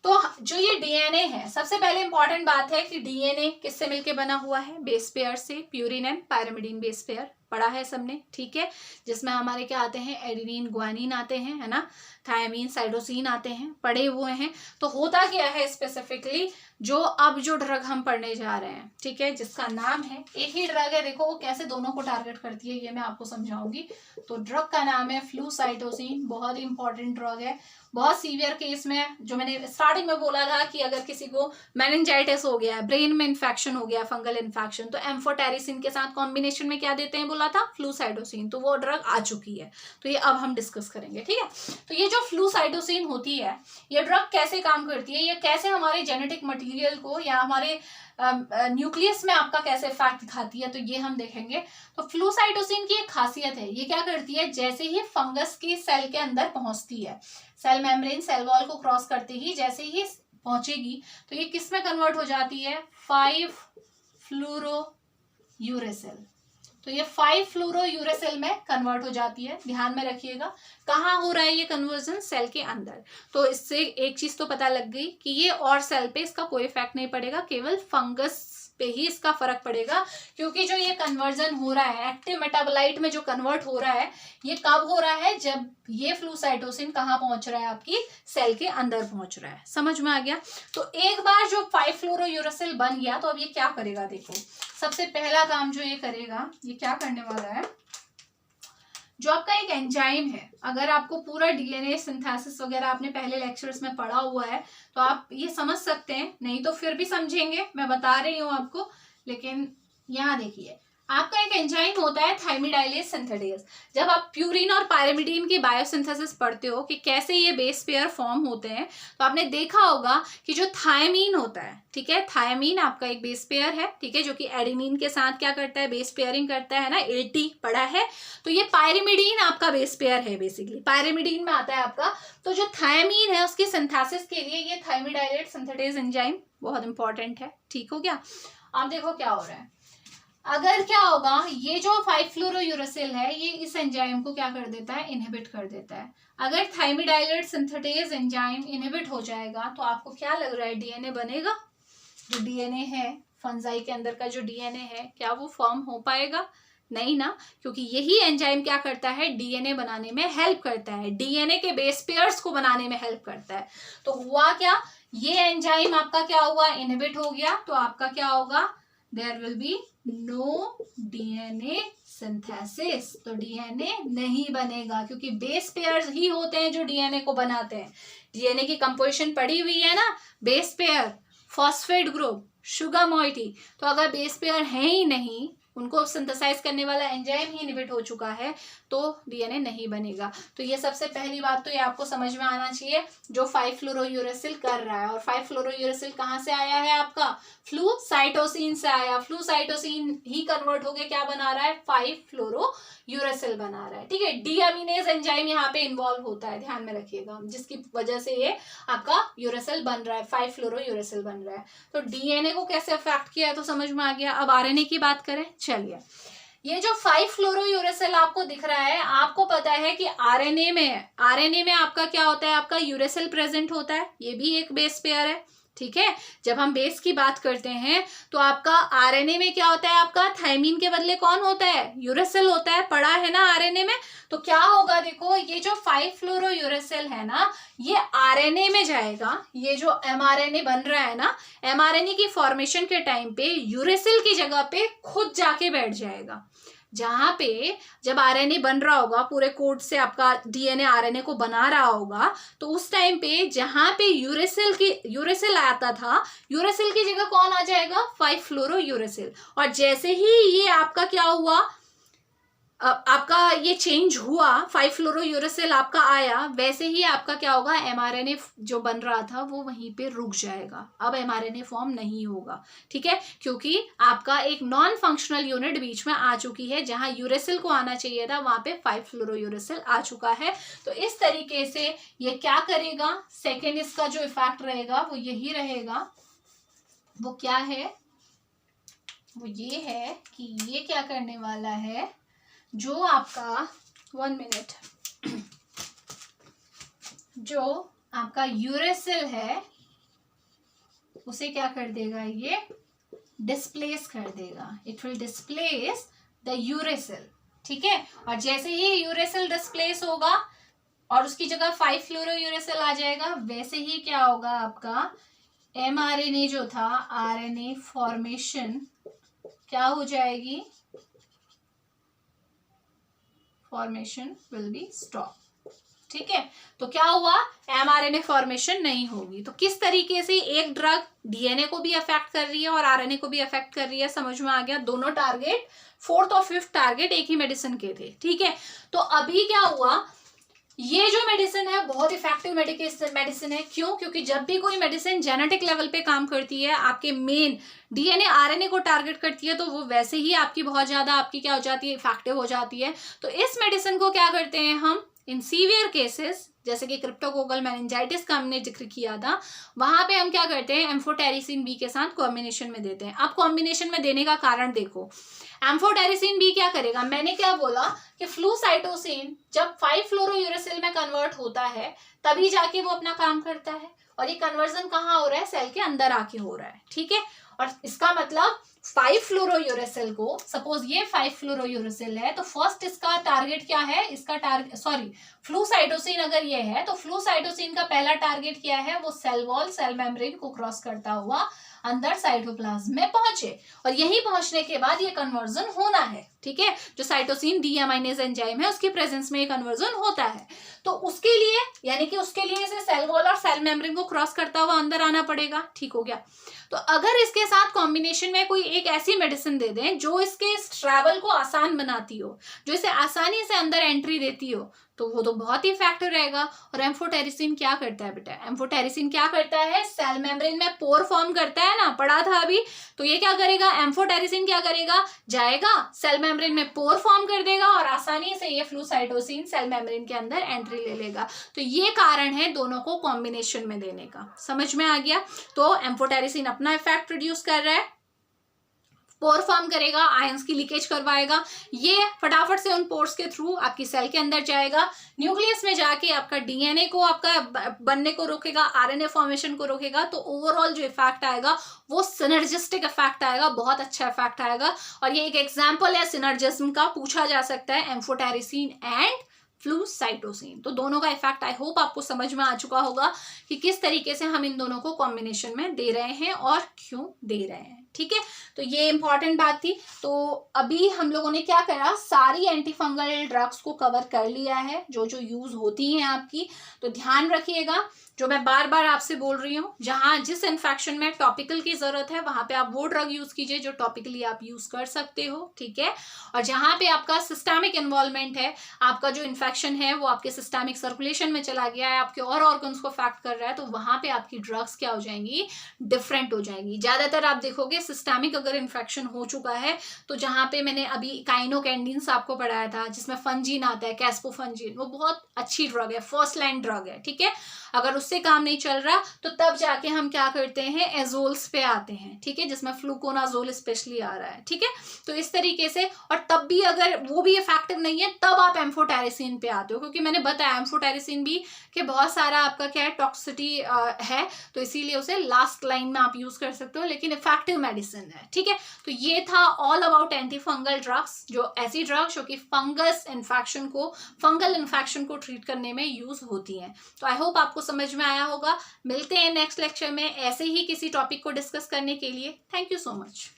तो जो ये डीएनए है, सबसे पहले इंपॉर्टेंट बात है कि डीएनए किससे मिलके बना हुआ है, बेस पेयर से, purine and pyrimidine base pair. पढ़ा है सबने, ठीक है, जिसमें हमारे क्या आते हैं, एडेनिन ग्वानिन आते हैं, है ना, थायमीन साइटोसिन आते हैं, पढ़े हुए हैं। तो होता क्या है स्पेसिफिकली, जो ड्रग हम पढ़ने जा रहे हैं, ठीक है, जिसका नाम है, एक ही ड्रग है, देखो वो कैसे दोनों को टारगेट करती है ये मैं आपको समझाऊंगी। तो ड्रग का नाम है फ्लूसाइटोसिन, बहुत ही इंपॉर्टेंट ड्रग है। बहुत सीवियर केस में, जो मैंने स्टार्टिंग में बोला था कि अगर किसी को मेनिंजाइटिस हो गया, ब्रेन में इन्फेक्शन हो गया, फंगल इन्फेक्शन, तो एम्फोटेरिसिन के साथ कॉम्बिनेशन में क्या देते हैं बोला था, फ्लूसाइटोसिन। तो वो ड्रग आ चुकी है, तो ये अब हम डिस्कस करेंगे, ठीक है। तो ये जो फ्लूसाइटोसिन होती है, ये ड्रग कैसे काम करती है, ये कैसे हमारे जेनेटिक मटीरियल को या हमारे न्यूक्लियस में आपका कैसे इफेक्ट दिखाती है, तो ये हम देखेंगे। तो फ्लूसाइटोसिन की एक खासियत है, ये क्या करती है, जैसे ही फंगस की सेल के अंदर पहुंचती है, सेल मेम्ब्रेन सेल वॉल को क्रॉस करते ही जैसे ही पहुंचेगी, तो ये किस में कन्वर्ट हो जाती है, 5-फ्लोरोयूरेसिल। तो ये 5-फ्लोरोयूरेसिल में कन्वर्ट हो जाती है। ध्यान में रखिएगा कहाँ हो रहा है ये कन्वर्जन, सेल के अंदर। तो इससे एक चीज तो पता लग गई कि ये और सेल पे इसका कोई इफेक्ट नहीं पड़ेगा, केवल फंगस पे ही इसका फर्क पड़ेगा। क्योंकि जो ये कन्वर्जन हो रहा है, एक्टिव मेटाबोलाइट में जो कन्वर्ट हो रहा है, ये कब हो रहा है, जब ये फ्लूसाइटोसिन कहाँ पहुंच रहा है, आपकी सेल के अंदर पहुंच रहा है। समझ में आ गया। तो एक बार जो 5-फ्लोरोयूरेसिल बन गया, तो अब ये क्या करेगा, देखो सबसे पहला काम जो ये करेगा, ये क्या करने वाला है, जो आपका एक एंजाइम है, अगर आपको पूरा डीएनए सिंथेसिस वगैरह आपने पहले लेक्चर्स में पढ़ा हुआ है तो आप ये समझ सकते हैं, नहीं तो फिर भी समझेंगे, मैं बता रही हूँ आपको। लेकिन यहाँ देखिए, आपका एक एंजाइम होता है थायमिडाइलेज सिंथेटेज। जब आप प्यूरिन और पायरिमिडीन की बायोसिंथेसिस पढ़ते हो कि कैसे ये बेस पेयर फॉर्म होते हैं, तो आपने देखा होगा कि जो थायमीन होता है, ठीक है, थायमीन आपका एक बेस पेयर है, ठीक है, जो कि एडेनिन के साथ क्या करता है, बेस पेयरिंग करता है ना, 80 पढ़ा है। तो ये पायरिमिडीन आपका बेस पेयर है, बेसिकली पायरिमिडीन में आता है आपका। तो जो थायमीन है उसकी सिंथेसिस के लिए ये थायमिडाइलेज सिंथेटेज एंजाइम बहुत इंपॉर्टेंट है, ठीक हो गया। अब देखो क्या हो रहा है, अगर क्या होगा, ये जो 5-फ्लोरोयूरेसिल है, ये इस एंजाइम को क्या कर देता है, इनहिबिट कर देता है। अगर थायमिडाइलेज सिंथेटेज एंजाइम इनहिबिट हो जाएगा, तो आपको क्या लग रहा है, डीएनए बनेगा, जो डीएनए है फंजाई के अंदर का जो डीएनए है, क्या वो फॉर्म हो पाएगा, नहीं ना, क्योंकि यही एंजाइम क्या करता है, डीएनए बनाने में हेल्प करता है, डीएनए के बेस पेयर्स को बनाने में हेल्प करता है। तो हुआ क्या, ये एंजाइम आपका क्या हुआ, इनहिबिट हो गया, तो आपका क्या होगा, there will be no DNA synthesis. तो डीएनए नहीं बनेगा, क्योंकि बेस पेयर्स ही होते हैं जो डीएनए को बनाते हैं। डीएनए की कंपोजिशन पड़ी हुई है ना, base pair, phosphate group, sugar moiety. तो अगर बेस पेयर है ही नहीं, उनको सिंथेसाइज करने वाला एंजाइम ही इनहिबिट हो चुका है, तो डीएनए नहीं बनेगा। तो ये सबसे पहली बात तो ये आपको समझ में आना चाहिए, जो 5-फ्लोरोयूरेसिल कर रहा है। और 5-फ्लोरोयूरेसिल कहाँ से आया है, आपका फ्लूसाइटोसिन से आया। फ्लूसाइटोसिन ही कन्वर्ट होके क्या बना रहा है, 5-फ्लोरोयूरेसिल बना रहा है, ठीक है। डीअमीनेज एंजाइम यहाँ पे इन्वॉल्व होता है, ध्यान में रखिएगा, जिसकी वजह से ये आपका यूरेसिल बन रहा है, 5-फ्लोरोयूरेसिल बन रहा है। तो डीएनए को कैसे अफेक्ट किया है तो समझ में आ गया। अब आरएनए की बात करें, चलिए, ये जो 5-फ्लोरोयूरेसिल आपको दिख रहा है, आपको पता है कि आरएनए में आपका क्या होता है, आपका यूरेसिल प्रेजेंट होता है, ये भी एक बेस पेयर है, ठीक है। जब हम बेस की बात करते हैं तो आपका आरएनए में क्या होता है, आपका थायमीन के बदले कौन होता है, यूरेसिल होता है, पढ़ा है ना आरएनए में। तो क्या होगा, देखो ये जो 5-फ्लोरोयूरेसिल है ना, ये आरएनए में जाएगा, ये जो एमआरएनए बन रहा है ना, एमआरएनए की फॉर्मेशन के टाइम पे यूरेसिल की जगह पे खुद जाके बैठ जाएगा। जहां पे जब आरएनए बन रहा होगा, पूरे कोड से आपका डीएनए आरएनए को बना रहा होगा, तो उस टाइम पे जहां पे यूरेसिल आता था, यूरेसिल की जगह कौन आ जाएगा, 5-फ्लोरोयूरेसिल। और जैसे ही ये आपका क्या हुआ, आपका ये चेंज हुआ, 5-फ्लोरोयूरेसिल आपका आया, वैसे ही आपका क्या होगा, एमआरएनए जो बन रहा था वो वहीं पे रुक जाएगा। अब एमआरएनए फॉर्म नहीं होगा, ठीक है, क्योंकि आपका एक नॉन फंक्शनल यूनिट बीच में आ चुकी है। जहां यूरेसिल को आना चाहिए था, वहां पे 5-फ्लोरोयूरेसिल आ चुका है। तो इस तरीके से ये क्या करेगा, सेकेंड इसका जो इफेक्ट रहेगा वो यही रहेगा। वो क्या है, वो ये है कि ये क्या करने वाला है, जो आपका 1 मिनट, जो आपका यूरेसिल है उसे क्या कर देगा, ये डिस्प्लेस कर देगा। It will displace the uracil, ठीक है। और जैसे ही यूरेसिल डिस्प्लेस होगा और उसकी जगह 5 फ्लोरो यूरेसिल आ जाएगा, वैसे ही क्या होगा आपका mRNA जो था, RNA फॉर्मेशन क्या हो जाएगी, फॉर्मेशन विल बी स्टॉप। ठीक है, तो क्या हुआ, mRNA फॉर्मेशन नहीं होगी। तो किस तरीके से एक ड्रग डीएनए को भी अफेक्ट कर रही है और आरएनए को भी अफेक्ट कर रही है, समझ में आ गया। दोनों टारगेट, 4th और 5th टारगेट एक ही मेडिसिन के थे। ठीक है, तो अभी क्या हुआ, ये जो मेडिसिन है बहुत इफेक्टिव मेडिसिन है। क्यों? क्योंकि जब भी कोई मेडिसिन जेनेटिक लेवल पे काम करती है, आपके मेन डीएनए आरएनए को टारगेट करती है, तो वो वैसे ही आपकी बहुत ज्यादा आपकी क्या हो जाती है, इफेक्टिव हो जाती है। तो इस मेडिसिन को क्या करते हैं हम, इन सीवियर केसेस जैसे कि क्रिप्टोकोकल मेनिंजाइटिस का हमने जिक्र किया था, वहां पे हम क्या करते हैं, एम्फोटेरिसिन बी के साथ कॉम्बिनेशन में देते हैं। अब कॉम्बिनेशन में देने का कारण देखो, एम्फोटेरिसिन बी क्या करेगा, मैंने क्या बोला कि फ्लूसाइटोसिन जब 5 फ्लोरोयूरेसिल में कन्वर्ट होता है तभी जाके वो अपना काम करता है, और ये कन्वर्जन कहाँ हो रहा है, सेल के अंदर आके हो रहा है। ठीक है, और इसका मतलब 5 फ्लोरोयूरेसिल को, सपोज ये 5 फ्लोरोयूरेसिल है, तो फर्स्ट इसका टारगेट क्या है, इसका टारगेट सॉरी फ्लूसाइटोसिन अगर ये है तो फ्लूसाइटोसिन का पहला टारगेट क्या है, वो सेल वॉल, सेल मेम्ब्रेन को क्रॉस करता हुआ अंदर साइटोप्लाज्म में पहुंचे, और यही पहुंचने के बाद ये कन्वर्जन होना है। ठीक है, जो साइटोसिन डीएमाइनेज एंजाइम है उसके प्रेजेंस में ये कन्वर्जन होता है। तो उसके लिए, यानी कि उसके लिए इसे सेल वॉल और सेल मेम्ब्रेन को क्रॉस करता हुआ अंदर आना पड़ेगा। ठीक हो गया। तो अगर इसके साथ कॉम्बिनेशन में कोई एक ऐसी मेडिसिन दे दें जो इसके ट्रैवल को आसान बनाती हो, जो इसे आसानी से अंदर एंट्री देती हो, तो वो तो बहुत ही इफेक्टिव रहेगा। और एम्फोटेरिसिन क्या करता है बेटा, एम्फोटेरिसिन क्या करता है, सेल मेम्ब्रेन में पोर फॉर्म करता है ना, पढ़ा था अभी। तो ये क्या करेगा, एम्फोटेरिसिन क्या करेगा, जाएगा सेल मेम्ब्रेन में पोर फॉर्म कर देगा और आसानी से ये फ्लूसाइटोसिन सेल मेम्ब्रेन के अंदर एंट्री ले लेगा। तो ये कारण है दोनों को कॉम्बिनेशन में देने का, समझ में आ गया। तो एम्फोटेरिसिन अपना इफेक्ट प्रोड्यूस कर रहा है, पोर फॉर्म करेगा, आयंस की लीकेज करवाएगा, ये फटाफट से उन पोर्स के थ्रू आपकी सेल के अंदर जाएगा, न्यूक्लियस में जाके आपका डीएनए को आपका बनने को रोकेगा, आरएनए फॉर्मेशन को रोकेगा। तो ओवरऑल जो इफेक्ट आएगा वो सिनर्जिस्टिक इफेक्ट आएगा, बहुत अच्छा इफेक्ट आएगा। और ये एक एग्जाम्पल है सिनर्जिज्म का, पूछा जा सकता है, एम्फोटेरिसिन एंड फ्लूसाइटोसिन। तो दोनों का इफेक्ट आई होप आपको समझ में आ चुका होगा कि किस तरीके से हम इन दोनों को कॉम्बिनेशन में दे रहे हैं और क्यों दे रहे हैं। ठीक है, तो ये इंपॉर्टेंट बात थी। तो अभी हम लोगों ने क्या करा, सारी एंटी फंगल ड्रग्स को कवर कर लिया है जो जो यूज होती हैं आपकी। तो ध्यान रखिएगा, जो मैं बार बार आपसे बोल रही हूँ, जहां जिस इन्फेक्शन में टॉपिकल की जरूरत है वहां पे आप वो ड्रग यूज कीजिए जो टॉपिकली आप यूज कर सकते हो। ठीक है, और जहां पे आपका सिस्टमिक इन्वॉल्वमेंट है, आपका जो इन्फेक्शन है वो आपके सिस्टमिक सर्कुलेशन में चला गया है, आपके और ऑर्गन्स को अफेक्ट कर रहा है, तो वहां पे आपकी ड्रग्स क्या हो जाएंगी, डिफरेंट हो जाएंगी। ज्यादातर आप देखोगे सिस्टमिक अगर इन्फेक्शन हो चुका है तो जहां पे मैंने अभी काइनोकैंडिन्स आपको पढ़ाया था जिसमें फंजीन आता है, कैस्पोफंजीन, वो बहुत अच्छी ड्रग है, फर्स्ट लाइन ड्रग है। ठीक है, अगर उससे काम नहीं चल रहा तो तब जाके हम क्या करते हैं, एजोल्स पे आते हैं। ठीक है, जिसमें फ्लूकोनाजोल स्पेशली आ रहा है। ठीक है, तो इस तरीके से, और तब भी अगर वो भी इफेक्टिव नहीं है तब आप एम्फोटेरिसिन पे आते हो, क्योंकि मैंने बताया एम्फोटेरिसिन भी कि बहुत सारा आपका क्या है, टॉक्सिसिटी है, तो इसीलिए उसे लास्ट लाइन में आप यूज कर सकते हो, लेकिन इफेक्टिव मेडिसिन है। ठीक है, तो ये था all about anti fungal drugs, जो ऐसी ड्रग्स जो कि फंगल इन्फेक्शन को ट्रीट करने में यूज होती हैं। तो आई होप आपको समझ में आया होगा। मिलते हैं नेक्स्ट लेक्चर में ऐसे ही किसी टॉपिक को डिस्कस करने के लिए। Thank you so much.